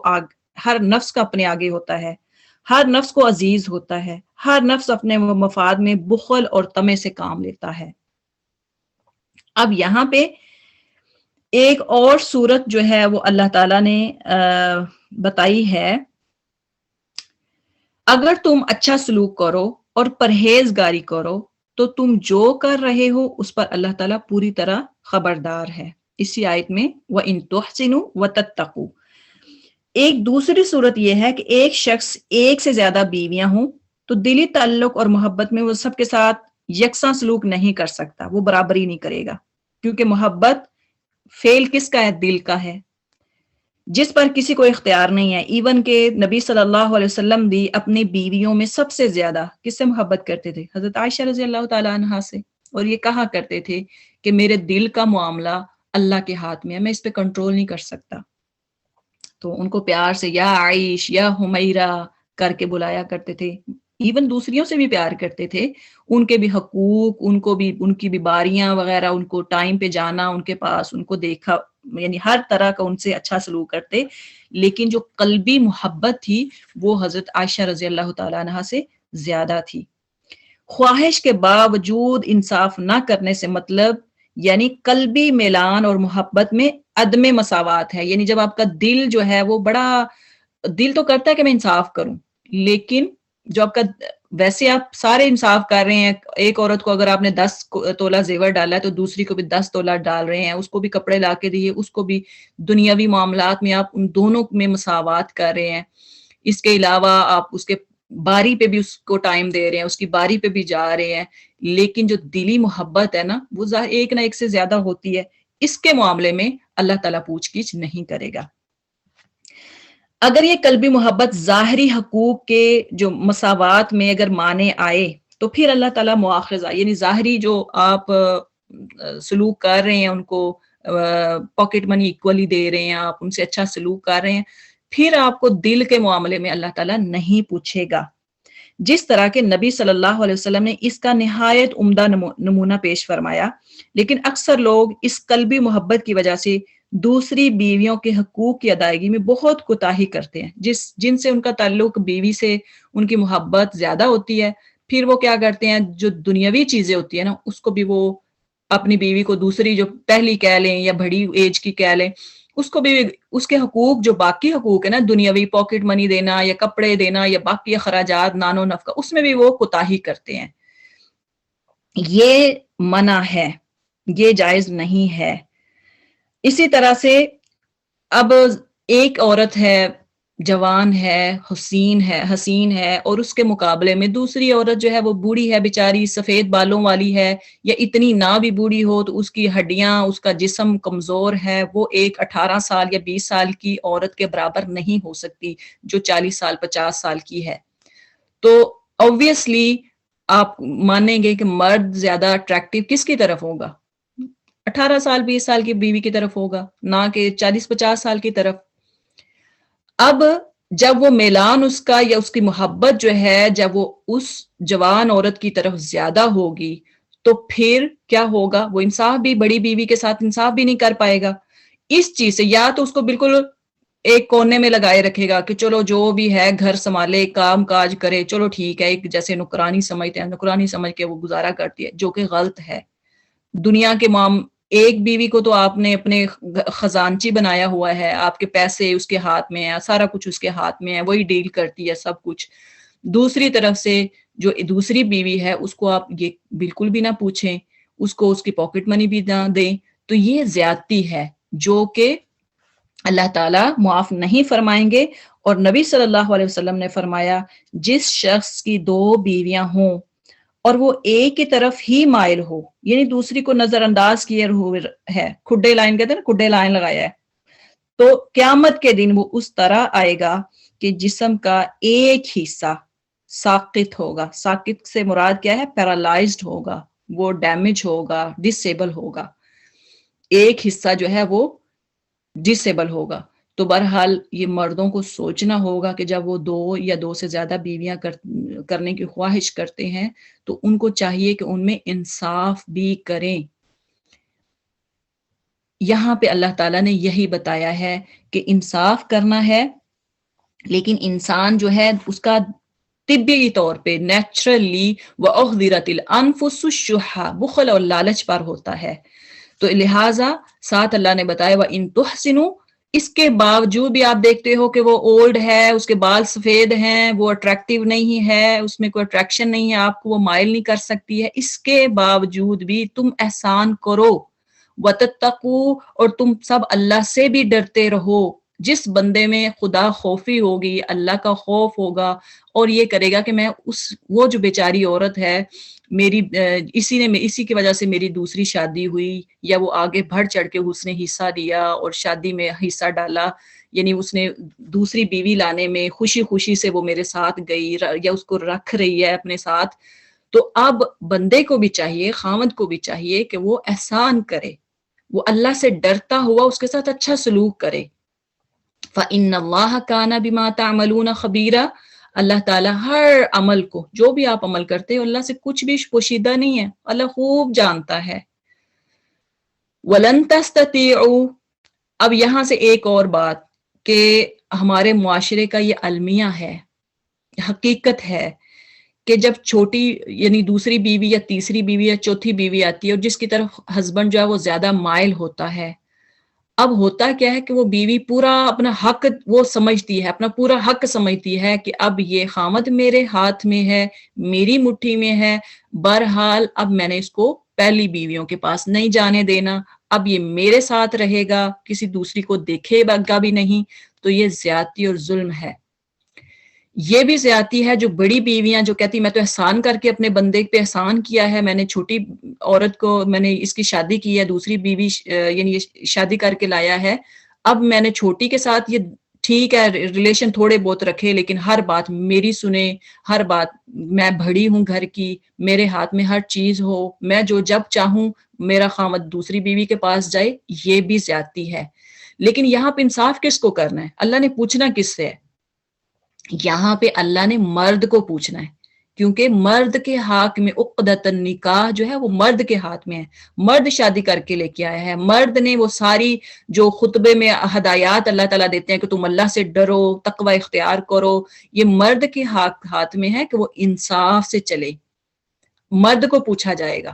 S1: ہر نفس کا اپنے آگے ہوتا ہے, ہر نفس کو عزیز ہوتا ہے, ہر نفس اپنے مفاد میں بخل اور طمع سے کام لیتا ہے. اب یہاں پہ ایک اور صورت جو ہے وہ اللہ تعالیٰ نے بتائی ہے. اگر تم اچھا سلوک کرو اور پرہیزگاری کرو تو تم جو کر رہے ہو اس پر اللہ تعالیٰ پوری طرح خبردار ہے. اسی آیت میں وَإِن تُحْسِنُوا وَتَتَّقُوا. ایک دوسری صورت یہ ہے کہ ایک شخص ایک سے زیادہ بیویاں ہوں تو دلی تعلق اور محبت میں وہ سب کے ساتھ یکساں سلوک نہیں کر سکتا، وہ برابری نہیں کرے گا، کیونکہ محبت فعل کس کا ہے؟ دل کا ہے، جس پر کسی کو اختیار نہیں ہے. ایون کہ نبی صلی اللہ علیہ وسلم بھی اپنی بیویوں میں سب سے زیادہ کس سے محبت کرتے تھے؟ حضرت عائشہ رضی اللہ تعالیٰ عنہا سے. اور یہ کہا کرتے تھے کہ میرے دل کا معاملہ اللہ کے ہاتھ میں ہے، میں اس پہ کنٹرول نہیں کر سکتا. تو ان کو پیار سے یا عائش یا حمیرہ کر کے بلایا کرتے تھے. ایون دوسریوں سے بھی پیار کرتے تھے، ان کے بھی حقوق، ان کو بھی ان کی بھی باریاں وغیرہ، ان کو ٹائم پہ جانا ان کے پاس، ان کو دیکھا، یعنی ہر طرح کا ان سے اچھا سلوک کرتے. لیکن جو قلبی محبت تھی وہ حضرت عائشہ رضی اللہ تعالیٰ عنہا سے زیادہ تھی. خواہش کے باوجود انصاف نہ کرنے سے مطلب یعنی قلبی میلان اور محبت میں عدم مساوات ہے. یعنی جب آپ کا دل جو ہے وہ بڑا دل تو کرتا ہے کہ میں انصاف کروں، لیکن جو آپ کا ویسے آپ سارے انصاف کر رہے ہیں. ایک عورت کو اگر آپ نے 10 تولہ زیور ڈالا ہے تو دوسری کو بھی 10 تولہ ڈال رہے ہیں، اس کو بھی کپڑے لا کے دیے، اس کو بھی دنیاوی معاملات میں آپ ان دونوں میں مساوات کر رہے ہیں. اس کے علاوہ آپ اس کے باری پہ بھی اس کو ٹائم دے رہے ہیں، اس کی باری پہ بھی جا رہے ہیں. لیکن جو دلی محبت ہے نا وہ ایک نہ ایک سے زیادہ ہوتی ہے. اس کے معاملے میں اللہ تعالیٰ پوچھ گچھ نہیں کرے گا. اگر یہ قلبی محبت ظاہری حقوق کے جو مساوات میں اگر مانے آئے تو پھر اللہ تعالیٰ مواخذہ، یعنی ظاہری جو آپ سلوک کر رہے ہیں، ان کو پاکٹ منی ایکولی دے رہے ہیں، آپ ان سے اچھا سلوک کر رہے ہیں، پھر آپ کو دل کے معاملے میں اللہ تعالیٰ نہیں پوچھے گا. جس طرح کے نبی صلی اللہ علیہ وسلم نے اس کا نہایت عمدہ نمونہ پیش فرمایا. لیکن اکثر لوگ اس قلبی محبت کی وجہ سے دوسری بیویوں کے حقوق کی ادائیگی میں بہت کوتاہی کرتے ہیں. جن سے ان کا تعلق بیوی سے ان کی محبت زیادہ ہوتی ہے، پھر وہ کیا کرتے ہیں، جو دنیاوی چیزیں ہوتی ہیں نا اس کو بھی وہ اپنی بیوی کو دوسری جو پہلی کہہ لیں یا بڑی ایج کی کہہ لیں، اس کو بھی اس کے حقوق جو باقی حقوق ہے نا، دنیاوی پاکٹ منی دینا یا کپڑے دینا یا باقی اخراجات نان و نفقہ، اس میں بھی وہ کوتاہی کرتے ہیں. یہ منع ہے، یہ جائز نہیں ہے. اسی طرح سے اب ایک عورت ہے، جوان ہے، حسین ہے، اور اس کے مقابلے میں دوسری عورت جو ہے وہ بوڑھی ہے، بیچاری سفید بالوں والی ہے، یا اتنی نہ بھی بوڑھی ہو تو اس کی ہڈیاں، اس کا جسم کمزور ہے، وہ ایک 18 سال یا 20 سال کی عورت کے برابر نہیں ہو سکتی جو 40 سال 50 سال کی ہے. تو obviously آپ مانیں گے کہ مرد زیادہ اٹریکٹیو کس کی طرف ہوگا؟ 18 سال 20 سال کی بیوی کی طرف ہوگا، نہ کہ 40-50 سال کی طرف. اب جب وہ میلان اس کا یا اس کی محبت جو ہے جب وہ اس جوان عورت کی طرف زیادہ ہوگی تو پھر کیا ہوگا؟ وہ انصاف بھی بڑی بیوی کے ساتھ انصاف بھی نہیں کر پائے گا. اس چیز سے یا تو اس کو بالکل ایک کونے میں لگائے رکھے گا کہ چلو جو بھی ہے گھر سنبھالے، کام کاج کرے، چلو ٹھیک ہے، ایک جیسے نوکرانی سمجھتے ہیں، نوکرانی سمجھ کے وہ گزارا کرتی ہے، جو کہ غلط ہے. دنیا کے ایک بیوی کو تو آپ نے اپنے خزانچی بنایا ہوا ہے، آپ کے پیسے اس کے ہاتھ میں ہے، سارا کچھ اس کے ہاتھ میں ہے، وہی ڈیل کرتی ہے سب کچھ. دوسری طرف سے جو دوسری بیوی ہے اس کو آپ یہ بالکل بھی نہ پوچھیں، اس کو اس کی پاکٹ منی بھی نہ دیں، تو یہ زیادتی ہے جو کہ اللہ تعالیٰ معاف نہیں فرمائیں گے. اور نبی صلی اللہ علیہ وسلم نے فرمایا جس شخص کی 2 بیویاں ہوں اور وہ ایک کی طرف ہی مائل ہو، یعنی دوسری کو نظر انداز کیے ہوئے ہے، کھڈے لائن کہتے ہیں نا، کھڈے لائن لگایا ہے، تو قیامت کے دن وہ اس طرح آئے گا کہ جسم کا ایک حصہ ساقط ہوگا. ساقط سے مراد کیا ہے؟ پیرالائزڈ ہوگا، وہ ڈیمیج ہوگا، ڈسیبل ہوگا، ایک حصہ جو ہے وہ ڈسیبل ہوگا. تو بہرحال یہ مردوں کو سوچنا ہوگا کہ جب وہ 2 یا 2 سے زیادہ بیویاں کرنے کی خواہش کرتے ہیں تو ان کو چاہیے کہ ان میں انصاف بھی کریں. یہاں پہ اللہ تعالیٰ نے یہی بتایا ہے کہ انصاف کرنا ہے، لیکن انسان جو ہے اس کا طبعی طور پہ نیچرلی وَأُحْضِرَتِ الْأَنفُسُ الشُّحَّ، بخل اور لالچ پر ہوتا ہے. تو لہٰذا ساتھ اللہ نے بتایا وَإِن تُحْسِنُوا، اس کے باوجود بھی آپ دیکھتے ہو کہ وہ اولڈ ہے, اس کے بال سفید ہیں, وہ اٹریکٹیو نہیں ہے, اس میں کوئی اٹریکشن نہیں ہے, آپ کو وہ مائل نہیں کر سکتی ہے, اس کے باوجود بھی تم احسان کرو, وتتقو, اور تم سب اللہ سے بھی ڈرتے رہو. جس بندے میں خدا خوفی ہوگی, اللہ کا خوف ہوگا, اور یہ کرے گا کہ میں وہ جو بیچاری عورت ہے, میری اسی کی وجہ سے میری دوسری شادی ہوئی, یا وہ آگے بڑھ چڑھ کے اس نے حصہ لیا اور شادی میں حصہ ڈالا, یعنی اس نے دوسری بیوی لانے میں خوشی خوشی سے وہ میرے ساتھ گئی, یا اس کو رکھ رہی ہے اپنے ساتھ. تو اب بندے کو بھی چاہیے, خاوند کو بھی چاہیے کہ وہ احسان کرے, وہ اللہ سے ڈرتا ہوا اس کے ساتھ اچھا سلوک کرے. فَإِنَّ اللَّهَ كَانَ بِمَا تَعْمَلُونَ خَبِيرًا, اللہ تعالیٰ ہر عمل کو, جو بھی آپ عمل کرتے ہو, اللہ سے کچھ بھی پوشیدہ نہیں ہے, اللہ خوب جانتا ہے. وَلَن تَسْتَطِيعُوا, اب یہاں سے ایک اور بات کہ ہمارے معاشرے کا یہ المیہ ہے, حقیقت ہے کہ جب چھوٹی یعنی دوسری بیوی یا تیسری بیوی یا چوتھی بیوی آتی ہے اور جس کی طرف ہسبینڈ جو ہے وہ زیادہ مائل ہوتا ہے, اب ہوتا کیا ہے کہ وہ بیوی پورا اپنا حق وہ سمجھتی ہے, اپنا پورا حق سمجھتی ہے کہ اب یہ خامد میرے ہاتھ میں ہے, میری مٹھی میں ہے, بہرحال اب میں نے اس کو پہلی بیویوں کے پاس نہیں جانے دینا, اب یہ میرے ساتھ رہے گا, کسی دوسری کو دیکھے گا بھی نہیں. تو یہ زیادتی اور ظلم ہے. یہ بھی زیادتی ہے جو بڑی بیویاں جو کہتی میں تو احسان کر کے اپنے بندے پہ احسان کیا ہے, میں نے چھوٹی عورت کو میں نے اس کی شادی کی ہے, دوسری بیوی یعنی شادی کر کے لایا ہے, اب میں نے چھوٹی کے ساتھ یہ ٹھیک ہے ریلیشن تھوڑے بہت رکھے, لیکن ہر بات میری سنے, ہر بات میں بڑی ہوں گھر کی, میرے ہاتھ میں ہر چیز ہو, میں جو جب چاہوں میرا خامد دوسری بیوی کے پاس جائے, یہ بھی زیادتی ہے. لیکن یہاں پہ انصاف کس کو کرنا ہے, اللہ نے پوچھنا کس سے ہے؟ یہاں پہ اللہ نے مرد کو پوچھنا ہے, کیونکہ مرد کے حق میں عقدۃ النکاح جو ہے وہ مرد کے ہاتھ میں ہے, مرد شادی کر کے لے کے آیا ہے, مرد نے وہ ساری جو خطبے میں ہدایات اللہ تعالیٰ دیتے ہیں کہ تم اللہ سے ڈرو, تقوی اختیار کرو, یہ مرد کے ہاتھ میں ہے کہ وہ انصاف سے چلے. مرد کو پوچھا جائے گا.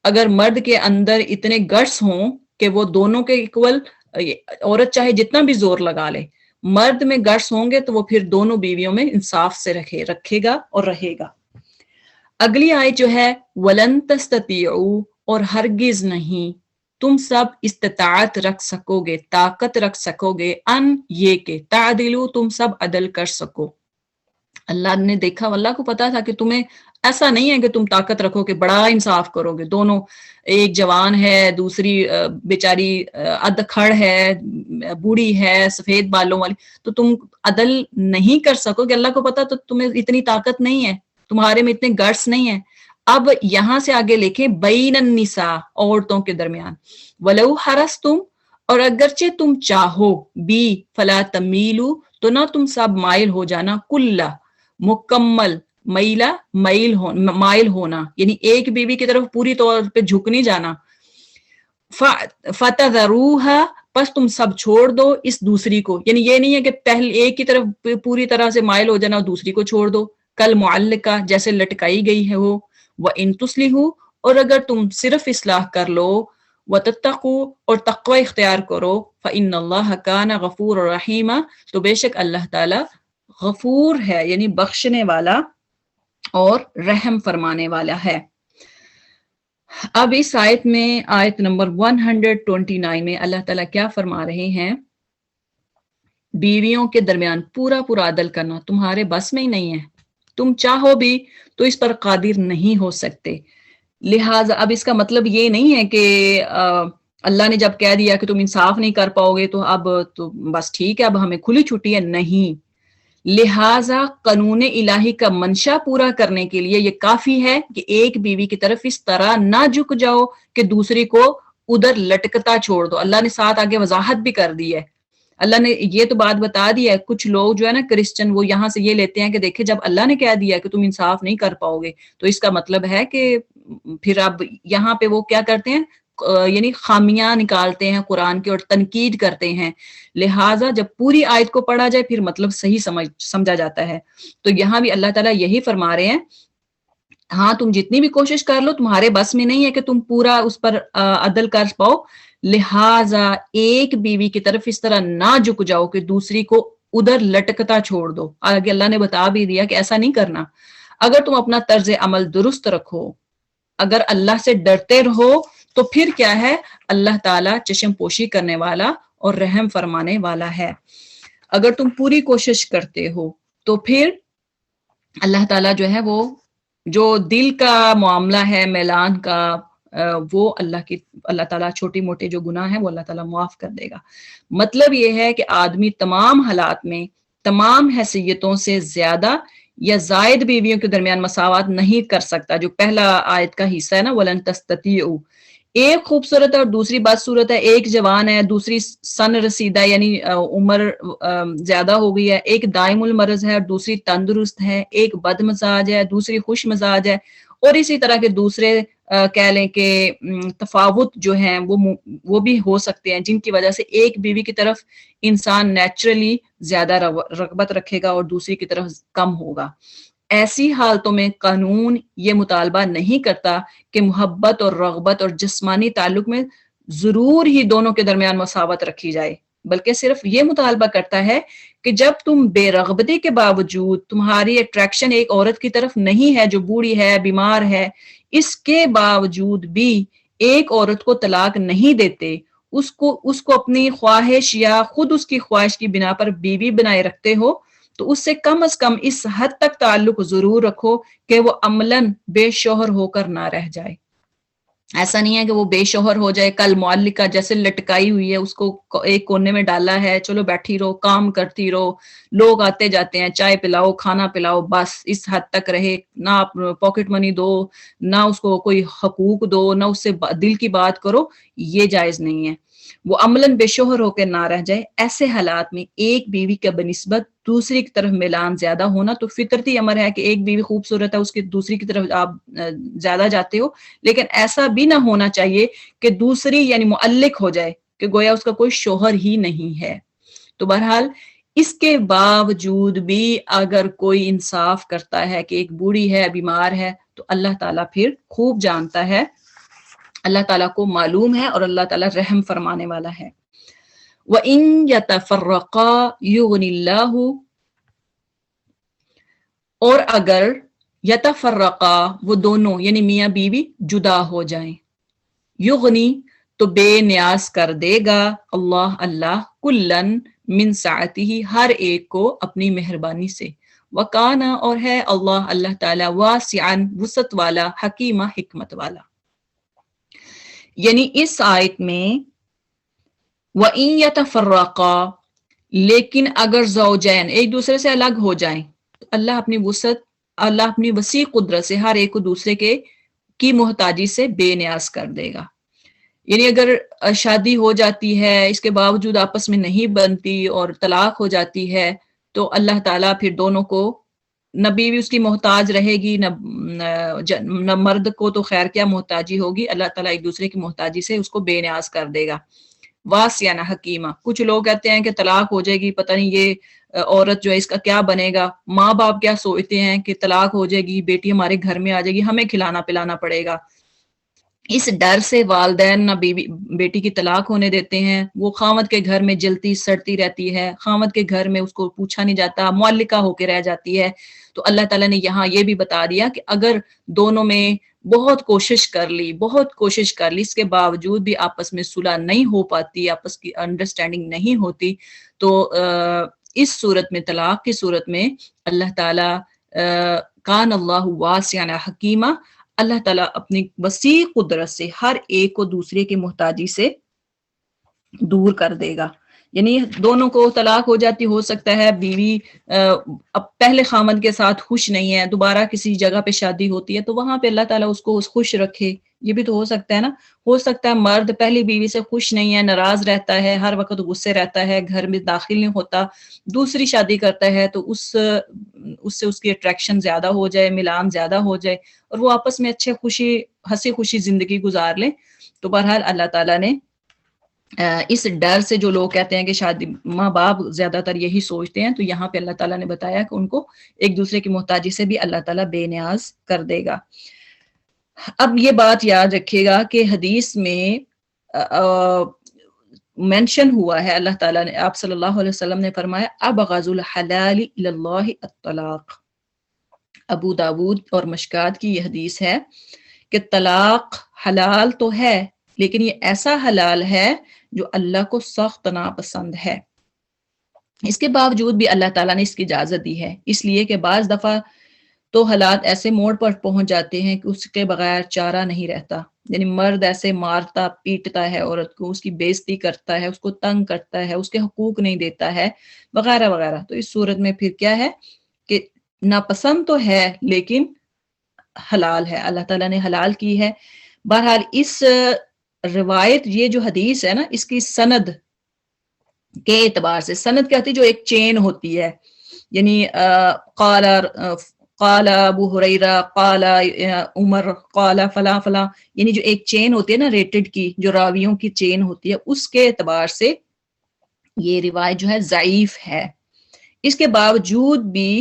S1: اگر مرد کے اندر اتنے گٹس ہوں کہ وہ دونوں کے ایکول, عورت چاہے جتنا بھی زور لگا لے, مرد میں گٹس ہوں گے تو وہ پھر دونوں بیویوں میں انصاف سے رکھے گا اور رہے گا. اگلی آیت جو ہے وَلَن تَسْتَطِيعُوا, اور ہرگز نہیں تم سب استطاعت رکھ سکو گے, طاقت رکھ سکو گے, ان یہ کہ تعدلوا, تم سب عدل کر سکو. اللہ نے دیکھا, اللہ کو پتا تھا کہ تمہیں ایسا نہیں ہے کہ تم طاقت رکھو کہ بڑا انصاف کرو گے, دونوں ایک جوان ہے دوسری بیچاری ادکھڑ ہے, بوڑھی ہے سفید بالوں والی, تو تم عدل نہیں کر سکو گے. اللہ کو پتا تو تمہیں اتنی طاقت نہیں ہے, تمہارے میں اتنے گٹس نہیں ہیں. اب یہاں سے آگے لکھیں بین النساء, عورتوں کے درمیان, ولو حرستم, اور اگرچہ تم چاہو بھی, فلا تمیلو, تو نہ تم سب مائل ہو جانا, کلّا, مکمل, مائل ہونا, یعنی ایک بیوی کی طرف پوری طور پہ جھک نہیں جانا. فتذروها, پس تم سب چھوڑ دو اس دوسری کو, یعنی یہ نہیں ہے کہ پہلے ایک کی طرف پوری طرح سے مائل ہو جانا اور دوسری کو چھوڑ دو, کل معلقہ, جیسے لٹکائی گئی ہے وہ. وَإِن تُصْلِحُوا, اور اگر تم صرف اصلاح کر لو, وَتَتَّقُوا, اور تقوی اختیار کرو, فَإِنَّ اللَّهَ كَانَ غَفُورًا رَحِيمًا, تو بے شک اللہ تعالی غفور ہے, یعنی بخشنے والا اور رحم فرمانے والا ہے. اب اس آیت میں, آیت نمبر 129 میں اللہ تعالیٰ کیا فرما رہے ہیں؟ بیویوں کے درمیان پورا عدل کرنا تمہارے بس میں ہی نہیں ہے, تم چاہو بھی تو اس پر قادر نہیں ہو سکتے. لہٰذا اب اس کا مطلب یہ نہیں ہے کہ اللہ نے جب کہہ دیا کہ تم انصاف نہیں کر پاؤ گے تو اب تو بس ٹھیک ہے, اب ہمیں کھلی چھٹی ہے, نہیں. لہٰذا قانون الہی کا منشا پورا کرنے کے لیے یہ کافی ہے کہ ایک بیوی کی طرف اس طرح نہ جھک جاؤ کہ دوسری کو ادھر لٹکتا چھوڑ دو. اللہ نے ساتھ آگے وضاحت بھی کر دی ہے, اللہ نے یہ تو بات بتا دی ہے. کچھ لوگ جو ہے نا کرسچن, وہ یہاں سے یہ لیتے ہیں کہ دیکھیں جب اللہ نے کہہ دیا کہ تم انصاف نہیں کر پاؤ گے تو اس کا مطلب ہے کہ پھر اب یہاں پہ وہ کیا کرتے ہیں, یعنی خامیاں نکالتے ہیں قرآن کے اور تنقید کرتے ہیں. لہٰذا جب پوری آیت کو پڑھا جائے پھر مطلب صحیح سمجھا جاتا ہے. تو یہاں بھی اللہ تعالیٰ یہی فرما رہے ہیں, ہاں تم جتنی بھی کوشش کر لو تمہارے بس میں نہیں ہے کہ تم پورا اس پر عدل کر پاؤ, لہٰذا ایک بیوی کی طرف اس طرح نہ جھک جاؤ کہ دوسری کو ادھر لٹکتا چھوڑ دو. آگے اللہ نے بتا بھی دیا کہ ایسا نہیں کرنا. اگر تم اپنا طرز عمل درست رکھو، اگر اللہ سے ڈرتے رہو، تو پھر کیا ہے، اللہ تعالیٰ چشم پوشی کرنے والا اور رحم فرمانے والا ہے. اگر تم پوری کوشش کرتے ہو تو پھر اللہ تعالیٰ جو ہے وہ جو دل کا معاملہ ہے میلان کا، وہ اللہ تعالیٰ چھوٹی موٹے جو گناہ ہیں وہ اللہ تعالیٰ معاف کر دے گا. مطلب یہ ہے کہ آدمی تمام حالات میں تمام حیثیتوں سے زیادہ یا زائد بیویوں کے درمیان مساوات نہیں کر سکتا، جو پہلا آیت کا حصہ ہے نا، وَلَن تَسْتَطِيعُوا. ایک خوبصورت ہے اور دوسری بدصورت ہے، ایک جوان ہے دوسری سن رسیدہ یعنی عمر زیادہ ہو گئی ہے، ایک دائم المرض ہے اور دوسری تندرست ہے، ایک بد مزاج ہے دوسری خوش مزاج ہے، اور اسی طرح کے دوسرے کہہ لیں کہ تفاوت جو ہیں وہ بھی ہو سکتے ہیں، جن کی وجہ سے ایک بیوی کی طرف انسان نیچرلی زیادہ رغبت رکھے گا اور دوسری کی طرف کم ہوگا. ایسی حالتوں میں قانون یہ مطالبہ نہیں کرتا کہ محبت اور رغبت اور جسمانی تعلق میں ضرور ہی دونوں کے درمیان مساوات رکھی جائے، بلکہ صرف یہ مطالبہ کرتا ہے کہ جب تم بے رغبتی کے باوجود تمہاری اٹریکشن ایک عورت کی طرف نہیں ہے جو بوڑھی ہے، بیمار ہے، اس کے باوجود بھی ایک عورت کو طلاق نہیں دیتے، اس کو اپنی خواہش یا خود اس کی خواہش کی بنا پر بیوی بنائے رکھتے ہو، تو اس سے کم از کم اس حد تک تعلق ضرور رکھو کہ وہ عملاً بے شوہر ہو کر نہ رہ جائے. ایسا نہیں ہے کہ وہ بے شوہر ہو جائے، کل معلقہ جیسے لٹکائی ہوئی ہے، اس کو ایک کونے میں ڈالا ہے، چلو بیٹھی رہو، کام کرتی رہو، لوگ آتے جاتے ہیں، چائے پلاؤ، کھانا پلاؤ، بس اس حد تک رہے، نہ پاکٹ منی دو، نہ اس کو کوئی حقوق دو، نہ اس سے دل کی بات کرو، یہ جائز نہیں ہے. وہ عملاً بے شوہر ہو کے نہ رہ جائے. ایسے حالات میں ایک بیوی کے بنسبت دوسری کی طرف میلان زیادہ ہونا تو فطرتی امر ہے کہ ایک بیوی خوبصورت ہے اس کی دوسری کی طرف آپ زیادہ جاتے ہو، لیکن ایسا بھی نہ ہونا چاہیے کہ دوسری یعنی معلق ہو جائے کہ گویا اس کا کوئی شوہر ہی نہیں ہے. تو بہرحال اس کے باوجود بھی اگر کوئی انصاف کرتا ہے کہ ایک بوڑھی ہے، بیمار ہے، تو اللہ تعالیٰ پھر خوب جانتا ہے، اللہ تعالیٰ کو معلوم ہے اور اللہ تعالیٰ رحم فرمانے والا ہے. وَإِن يَتَفَرَّقَا يُغْنِ اللَّهُ، اور اگر یتفرقا وہ دونوں یعنی میاں بیوی جدا ہو جائیں، یغنی تو بے نیاز کر دے گا اللہ کلن من سعتہ ہر ایک کو اپنی مہربانی سے، وکانا اور ہے اللہ تعالی واسعا وسعت والا، حکیمہ حکمت والا. یعنی اس آیت میں وَإِن يَتَفَرَّقَا، لیکن اگر زوجین ایک دوسرے سے الگ ہو جائیں تو اللہ اپنی وسعت، اللہ اپنی وسیع قدرت سے ہر ایک کو دوسرے کی محتاجی سے بے نیاز کر دے گا. یعنی اگر شادی ہو جاتی ہے اس کے باوجود آپس میں نہیں بنتی اور طلاق ہو جاتی ہے تو اللہ تعالیٰ پھر دونوں کو، نہ بیوی اس کی محتاج رہے گی نہ مرد کو، تو خیر کیا محتاجی ہوگی، اللہ تعالیٰ ایک دوسرے کی محتاجی سے اس کو بے نیاز کر دے گا. واسعہ حکیمہ. کچھ لوگ کہتے ہیں کہ طلاق ہو جائے گی، پتہ نہیں یہ عورت جو ہے اس کا کیا بنے گا. ماں باپ کیا سوچتے ہیں کہ طلاق ہو جائے گی، بیٹی ہمارے گھر میں آ جائے گی، ہمیں کھلانا پلانا پڑے گا. اس ڈر سے والدین نہ بیٹی کی طلاق ہونے دیتے ہیں. وہ خاوند کے گھر میں جلتی سڑتی رہتی ہے، خاوند کے گھر میں اس کو پوچھا نہیں جاتا، معلقہ ہو کے رہ جاتی ہے. تو اللہ تعالیٰ نے یہاں یہ بھی بتا دیا کہ اگر دونوں میں بہت کوشش کر لی اس کے باوجود بھی آپس میں صلح نہیں ہو پاتی، آپس کی انڈرسٹینڈنگ نہیں ہوتی، تو اس صورت میں، طلاق کی صورت میں، اللہ تعالیٰ کان اللہ واسعا حکیمہ، اللہ تعالیٰ اپنی وسیع قدرت سے ہر ایک کو دوسرے کی محتاجی سے دور کر دے گا. یعنی دونوں کو طلاق ہو جاتی، ہو سکتا ہے بیوی اب پہلے خامد کے ساتھ خوش نہیں ہے، دوبارہ کسی جگہ پہ شادی ہوتی ہے تو وہاں پہ اللہ تعالیٰ اس کو خوش رکھے، یہ بھی تو ہو سکتا ہے نا. ہو سکتا ہے مرد پہلی بیوی سے خوش نہیں ہے، ناراض رہتا ہے، ہر وقت غصے رہتا ہے، گھر میں داخل نہیں ہوتا، دوسری شادی کرتا ہے تو اس سے اس کی اٹریکشن زیادہ ہو جائے، ملان زیادہ ہو جائے اور وہ آپس میں اچھے ہنسی خوشی زندگی گزار لیں. تو بہرحال اللہ تعالیٰ نے اس ڈر سے، جو لوگ کہتے ہیں کہ شادی، ماں باپ زیادہ تر یہی سوچتے ہیں، تو یہاں پہ اللہ تعالیٰ نے بتایا کہ ان کو ایک دوسرے کی محتاجی سے بھی اللہ تعالیٰ بے نیاز کر دے گا. اب یہ بات یاد رکھیے گا کہ حدیث میں مینشن ہوا ہے، اللہ تعالیٰ نے، آپ صلی اللہ علیہ وسلم نے فرمایا ابغض الحلال الی اللہ الطلاق۔ ابو داود اور مشکات کی یہ حدیث ہے کہ طلاق حلال تو ہے لیکن یہ ایسا حلال ہے جو اللہ کو سخت ناپسند ہے۔ اس کے باوجود بھی اللہ تعالیٰ نے اس کی اجازت دی ہے، اس لیے کہ بعض دفعہ تو حالات ایسے موڑ پر پہنچ جاتے ہیں کہ اس کے بغیر چارہ نہیں رہتا، یعنی مرد ایسے مارتا پیٹتا ہے عورت کو، اس کی بے عزتی کرتا ہے، اس کو تنگ کرتا ہے، اس کے حقوق نہیں دیتا ہے وغیرہ وغیرہ۔ تو اس صورت میں پھر کیا ہے کہ ناپسند تو ہے لیکن حلال ہے، اللہ تعالیٰ نے حلال کی ہے۔ بہرحال اس روایت، یہ جو حدیث ہے نا، اس کی سند کے اعتبار سے، سند کہتی جو ایک چین ہوتی ہے، یعنی قال ابو ہریرہ قال عمر قال فلاں فلاں، یعنی جو ایک چین ہوتی ہے نا ریٹڈ کی، جو راویوں کی چین ہوتی ہے، اس کے اعتبار سے یہ روایت جو ہے ضعیف ہے۔ اس کے باوجود بھی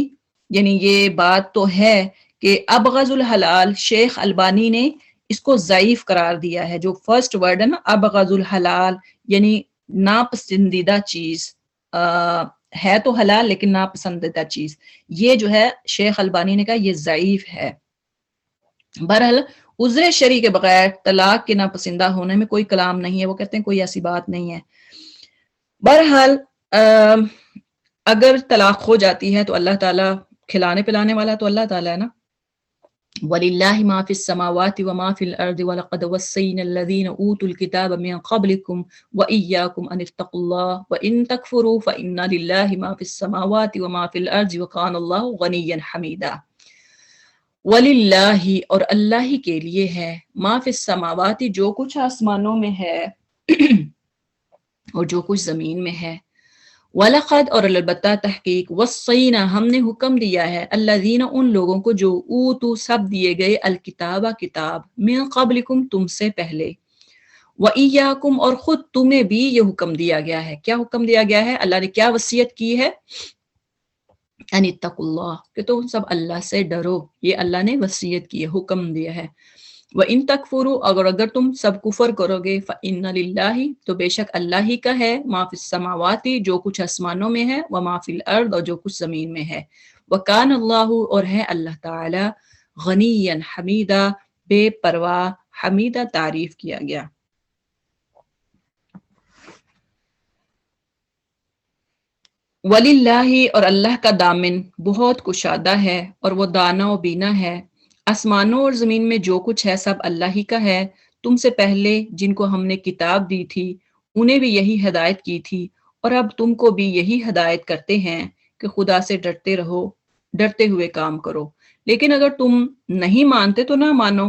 S1: یعنی یہ بات تو ہے کہ ابغض الحلال، شیخ البانی نے اس کو ضعیف قرار دیا ہے۔ جو فرسٹ ورڈ ہے نا ابغض الحلال، یعنی ناپسندیدہ چیز، ہے تو حلال لیکن ناپسندیدہ چیز، یہ جو ہے شیخ البانی نے کہا یہ ضعیف ہے۔ بہرحال عذر شرعی کے بغیر طلاق کے ناپسندہ ہونے میں کوئی کلام نہیں ہے، وہ کہتے ہیں کوئی ایسی بات نہیں ہے۔ بہرحال اگر طلاق ہو جاتی ہے تو اللہ تعالیٰ کھلانے پلانے والا تو اللہ تعالیٰ ہے نا۔ وَلِلَّهِ مَا فِي السَّمَاوَاتِ وَمَا فِي الْأَرْضِ وَلَقَدْ وَصَّيْنَا الَّذِينَ أُوتُوا الْكِتَابَ مِن قَبْلِكُمْ وَإِيَّاكُمْ أَنِ اتَّقُوا اللَّهَ وَإِن تَكْفُرُوا فَإِنَّ لِلَّهِ مَا فِي السَّمَاوَاتِ وَمَا فِي الْأَرْضِ وَكَانَ اللَّهُ غَنِيًّا حَمِيدًا۔ وَلِلَّهِ، اور اللہ ہی کے لیے ہے، ما فی السماوات، جو کچھ آسمانوں میں ہے اور جو کچھ زمین میں ہے، وَلَقَدْ، اور البتہ تحقیق، وَصَّيْنَا، ہم نے حکم دیا ہے، الذین، ان لوگوں کو جو اوتو، سب دیے گئے، الکتاب، کتاب، من قبلکم، تم سے پہلے، وَإِيَّاكُمْ، اور خود تمہیں بھی یہ حکم دیا گیا ہے۔ کیا حکم دیا گیا ہے؟ اللہ نے کیا وصیت کی ہے؟ ان اتقوا اللہ، کہ تم سب اللہ سے ڈرو، یہ اللہ نے وصیت کی ہے، حکم دیا ہے۔ وَإِن تَكْفُرُوا، اگر تم سب کفر کرو گے، فَإِنَّ لِلَّهِ، تو بے شک اللہ ہی کا ہے، مَا فِي السَّمَاوَاتِ، جو کچھ آسمانوں میں ہے، وَمَا فِي الْأَرْضِ، اور جو کچھ زمین میں ہے، وَكَانَ اللَّهُ، اور ہے اللہ تعالی، غَنِيًّا حَمِيدًا، بے پرواہ، حمیدہ تعریف کیا گیا۔ وَلِلَّهِ، اور اللہ کا دامن بہت کشادہ ہے اور وہ دانا و بینا ہے۔ آسمانوں اور زمین میں جو کچھ ہے سب اللہ ہی کا ہے۔ تم سے پہلے جن کو ہم نے کتاب دی تھی انہیں بھی یہی ہدایت کی تھی، اور اب تم کو بھی یہی ہدایت کرتے ہیں کہ خدا سے ڈرتے رہو، ڈرتے ہوئے کام کرو، لیکن اگر تم نہیں مانتے تو نہ مانو۔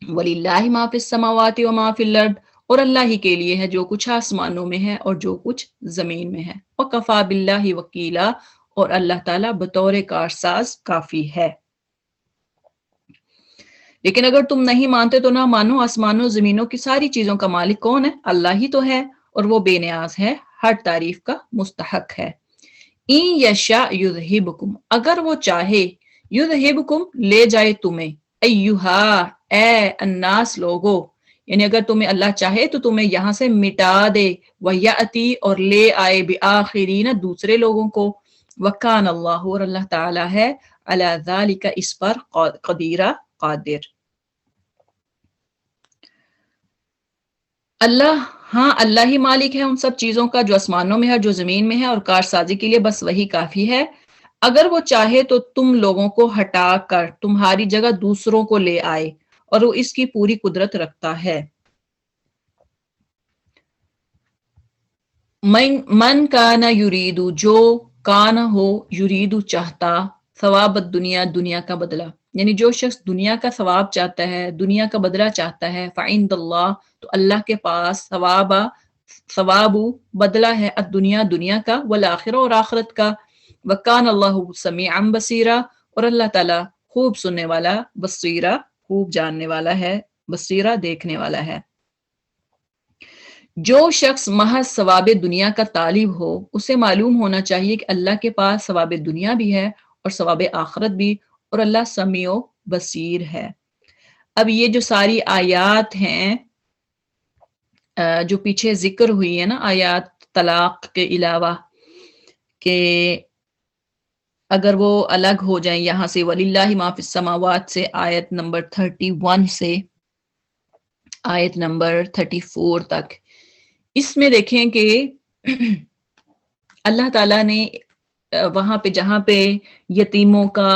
S1: وَلِلَّهِ مَا فِي السَّمَاوَاتِ وَمَا فِي الْأَرْضِ، اور اللہ ہی کے لیے ہے جو کچھ آسمانوں میں ہے اور جو کچھ زمین میں ہے۔ وَكَفَى بِاللَّهِ وَكِيلًا، اور اللہ تعالیٰ بطور کارساز کافی ہے۔ لیکن اگر تم نہیں مانتے تو نہ مانو، آسمانوں زمینوں کی ساری چیزوں کا مالک کون ہے؟ اللہ ہی تو ہے، اور وہ بے نیاز ہے، ہر تعریف کا مستحق ہے۔ اِن یشاء یذہبکم، اگر وہ چاہے، یذہبکم، لے جائے تمہیں، ایہا، اے الناس، لوگو، یعنی اگر تمہیں اللہ چاہے تو تمہیں یہاں سے مٹا دے، وَیَأْتِی، اور لے آئے، بِآخرین، دوسرے لوگوں کو، وَکَانَ اللہ، اور اللہ تعالیٰ ہے، عَلیٰ ذَلِکَ، اس پر، قدیرہ، قادر۔ اللہ، ہاں اللہ ہی مالک ہے ان سب چیزوں کا جو آسمانوں میں ہے جو زمین میں ہے، اور کارسازی کے لیے بس وہی کافی ہے۔ اگر وہ چاہے تو تم لوگوں کو ہٹا کر تمہاری جگہ دوسروں کو لے آئے، اور وہ اس کی پوری قدرت رکھتا ہے۔ من کانا یرید، جو کان ہو، یرید چاہتا، ثواب الدنیا، دنیا کا بدلہ، یعنی جو شخص دنیا کا ثواب چاہتا ہے، دنیا کا بدلہ چاہتا ہے، فعند اللہ، تو اللہ کے پاس ثواب بدلہ ہے، الدنیا، دنیا کا، والآخرہ، اور آخرت کا، وکان اللہ سمیعا بصیرا، اور اللہ تعالیٰ خوب سننے والا، بصیرا، خوب جاننے والا ہے، بصیرا، دیکھنے والا ہے۔ جو شخص محض ثواب دنیا کا طالب ہو، اسے معلوم ہونا چاہیے کہ اللہ کے پاس ثواب دنیا بھی ہے اور ثواب آخرت بھی، اور اللہ سمیع و بصیر ہے۔ اب یہ جو ساری آیات ہیں جو پیچھے ذکر ہوئی ہے نا آیات طلاق کے علاوہ، کہ اگر وہ الگ ہو جائیں یہاں سے وَلِلَّهِ مَا فِي السَّمَاوَاتِ سے آیت نمبر 31 سے آیت نمبر 34 تک، اس میں دیکھیں کہ اللہ تعالیٰ نے وہاں پہ جہاں پہ یتیموں کا،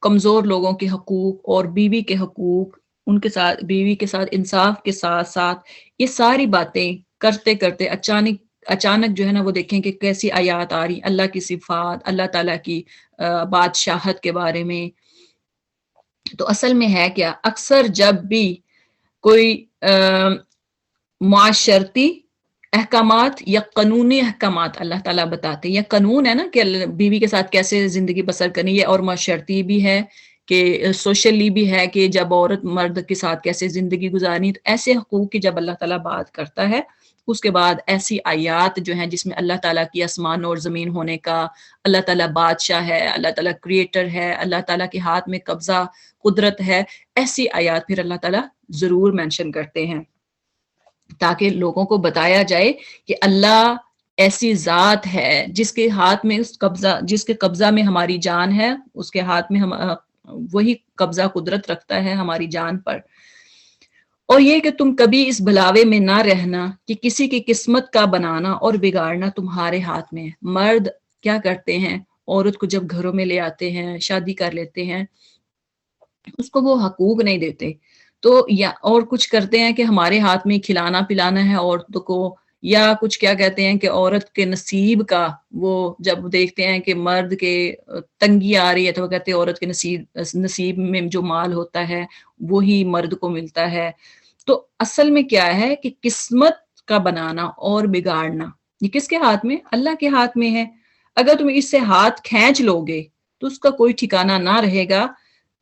S1: کمزور لوگوں کے حقوق اور بیوی کے حقوق، ان کے ساتھ بیوی کے ساتھ انصاف کے ساتھ ساتھ یہ ساری باتیں کرتے کرتے اچانک جو ہے نا وہ دیکھیں کہ کیسی آیات آ رہی، اللہ کی صفات، اللہ تعالیٰ کی بادشاہت کے بارے میں۔ تو اصل میں ہے کیا، اکثر جب بھی کوئی معاشرتی احکامات یا قانونی احکامات اللہ تعالیٰ بتاتے ہیں، یا قانون ہے نا کہ بیوی کے ساتھ کیسے زندگی بسر کرنی ہے، اور معاشرتی بھی ہے کہ سوشلی بھی ہے کہ جب عورت مرد کے ساتھ کیسے زندگی گزارنی، تو ایسے حقوق کی جب اللہ تعالیٰ بات کرتا ہے، اس کے بعد ایسی آیات جو ہیں جس میں اللہ تعالیٰ کی آسمان اور زمین ہونے کا، اللہ تعالیٰ بادشاہ ہے، اللہ تعالیٰ کریٹر ہے، اللہ تعالیٰ کے ہاتھ میں قبضہ قدرت ہے، ایسی آیات پھر اللہ تعالیٰ ضرور مینشن کرتے ہیں تاکہ لوگوں کو بتایا جائے کہ اللہ ایسی ذات ہے جس کے ہاتھ میں جس کے قبضہ میں ہماری جان ہے، اس کے ہاتھ میں وہی قبضہ قدرت رکھتا ہے ہماری جان پر۔ اور یہ کہ تم کبھی اس بلاوے میں نہ رہنا کہ کسی کی قسمت کا بنانا اور بگاڑنا تمہارے ہاتھ میں ہے۔ مرد کیا کرتے ہیں، عورت کو جب گھروں میں لے آتے ہیں، شادی کر لیتے ہیں، اس کو وہ حقوق نہیں دیتے، تو یا اور کچھ کرتے ہیں کہ ہمارے ہاتھ میں کھلانا پلانا ہے عورتوں کو، یا کچھ کیا کہتے ہیں کہ عورت کے نصیب کا، وہ جب دیکھتے ہیں کہ مرد کے تنگی آ رہی ہے تو وہ کہتے ہیں عورت کے نصیب میں جو مال ہوتا ہے وہی مرد کو ملتا ہے۔ تو اصل میں کیا ہے کہ قسمت کا بنانا اور بگاڑنا یہ کس کے ہاتھ میں؟ اللہ کے ہاتھ میں ہے۔ اگر تم اس سے ہاتھ کھینچ لو گے تو اس کا کوئی ٹھکانہ نہ رہے گا۔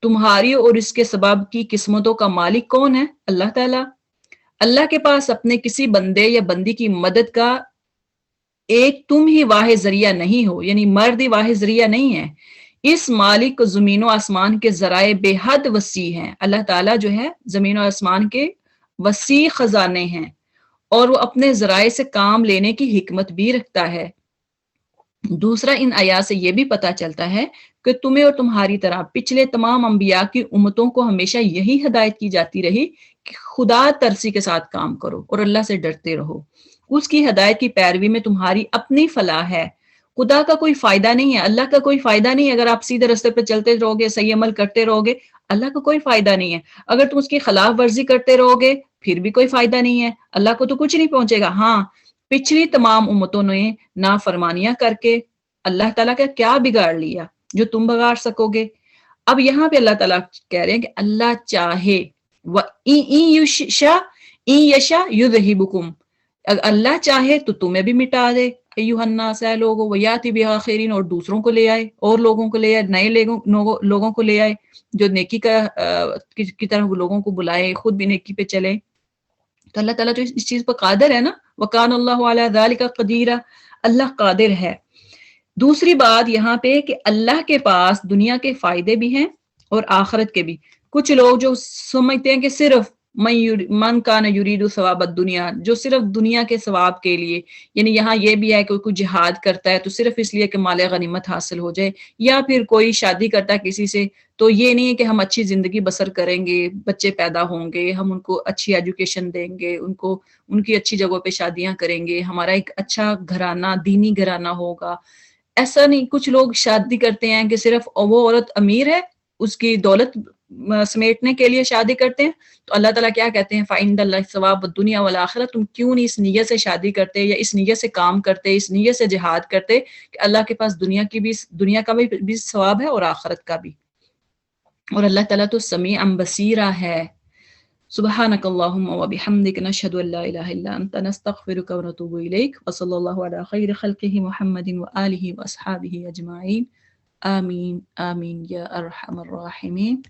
S1: تمہاری اور اس کے سبب کی قسمتوں کا مالک کون ہے؟ اللہ تعالیٰ۔ اللہ کے پاس اپنے کسی بندے یا بندی کی مدد کا ایک تم ہی واحد ذریعہ نہیں ہو، یعنی مرد ہی واحد ذریعہ نہیں ہے۔ اس مالک کو زمین و آسمان کے ذرائع بے حد وسیع ہیں۔ اللہ تعالیٰ جو ہے زمین و آسمان کے وسیع خزانے ہیں، اور وہ اپنے ذرائع سے کام لینے کی حکمت بھی رکھتا ہے۔ دوسرا، ان آیات سے یہ بھی پتہ چلتا ہے کہ تمہیں اور تمہاری طرح پچھلے تمام انبیاء کی امتوں کو ہمیشہ یہی ہدایت کی جاتی رہی کہ خدا ترسی کے ساتھ کام کرو اور اللہ سے ڈرتے رہو۔ اس کی ہدایت کی پیروی میں تمہاری اپنی فلاح ہے، خدا کا کوئی فائدہ نہیں ہے، اللہ کا کوئی فائدہ نہیں ہے۔ اگر آپ سیدھے راستے پہ چلتے رہو گے، صحیح عمل کرتے رہو گے، اللہ کا کوئی فائدہ نہیں ہے۔ اگر تم اس کی خلاف ورزی کرتے رہو گے پھر بھی کوئی فائدہ نہیں ہے، اللہ کو تو کچھ نہیں پہنچے گا۔ ہاں، پچھلی تمام امتوں نے نافرمانیاں کر کے اللہ تعالیٰ کا کیا بگاڑ لیا جو تم بگاڑ سکو گے؟ اب یہاں پہ اللہ تعالیٰ کہہ رہے ہیں کہ اللہ چاہے یشا یذہبکم، اللہ چاہے تو تمہیں بھی مٹا دے، ایھا الناس، اے لوگوں، ویاتی بآخرین، اور دوسروں کو لے آئے، اور لوگوں کو لے آئے، نئے لوگوں کو لے آئے جو نیکی کی طرف لوگوں کو بلائے، خود بھی نیکی پہ چلے۔ تو اللہ تعالیٰ تو اس چیز پر قادر ہے نا، وکان اللہ علی ذلک قدیرا، اللہ قادر ہے۔ دوسری بات یہاں پہ کہ اللہ کے پاس دنیا کے فائدے بھی ہیں اور آخرت کے بھی۔ کچھ لوگ جو سمجھتے ہیں کہ صرف من کان یرید ثواب الدنیا، جو صرف دنیا کے ثواب کے لیے، یعنی یہاں یہ بھی ہے کہ کوئی جہاد کرتا ہے تو صرف اس لیے کہ مال غنیمت حاصل ہو جائے، یا پھر کوئی شادی کرتا ہے کسی سے تو یہ نہیں ہے کہ ہم اچھی زندگی بسر کریں گے، بچے پیدا ہوں گے، ہم ان کو اچھی ایجوکیشن دیں گے، ان کی اچھی جگہوں پہ شادیاں کریں گے، ہمارا ایک اچھا گھرانہ، دینی گھرانہ ہوگا۔ ایسا نہیں، کچھ لوگ شادی کرتے ہیں کہ صرف وہ عورت امیر ہے اس کی دولت سمیٹنے کے لیے شادی کرتے ہیں، تو اللہ تعالیٰ کیا کہتے ہیں، فَعِندَ اللَّهِ ثَوَابُ الدُّنْيَا وَالْآخِرَةِ، تم کیوں نہیں اس نیت سے شادی کرتے یا اس نیت سے کام کرتے، اس نیت سے جہاد کرتے کہ اللہ کے پاس دنیا کا بھی ثواب ہے اور آخرت کا بھی۔ اور اللہ تعالیٰ تو سمیع بصیر ہے۔ سبحانک اللہم وبحمدک، نشہد ان لا الہ الا انت، نستغفرک ونتوب الیک، وصلی اللہ علی خیر خلقہ محمد وآلہ واصحابہ اجمعین، آمین آمین یا ارحم الراحمین۔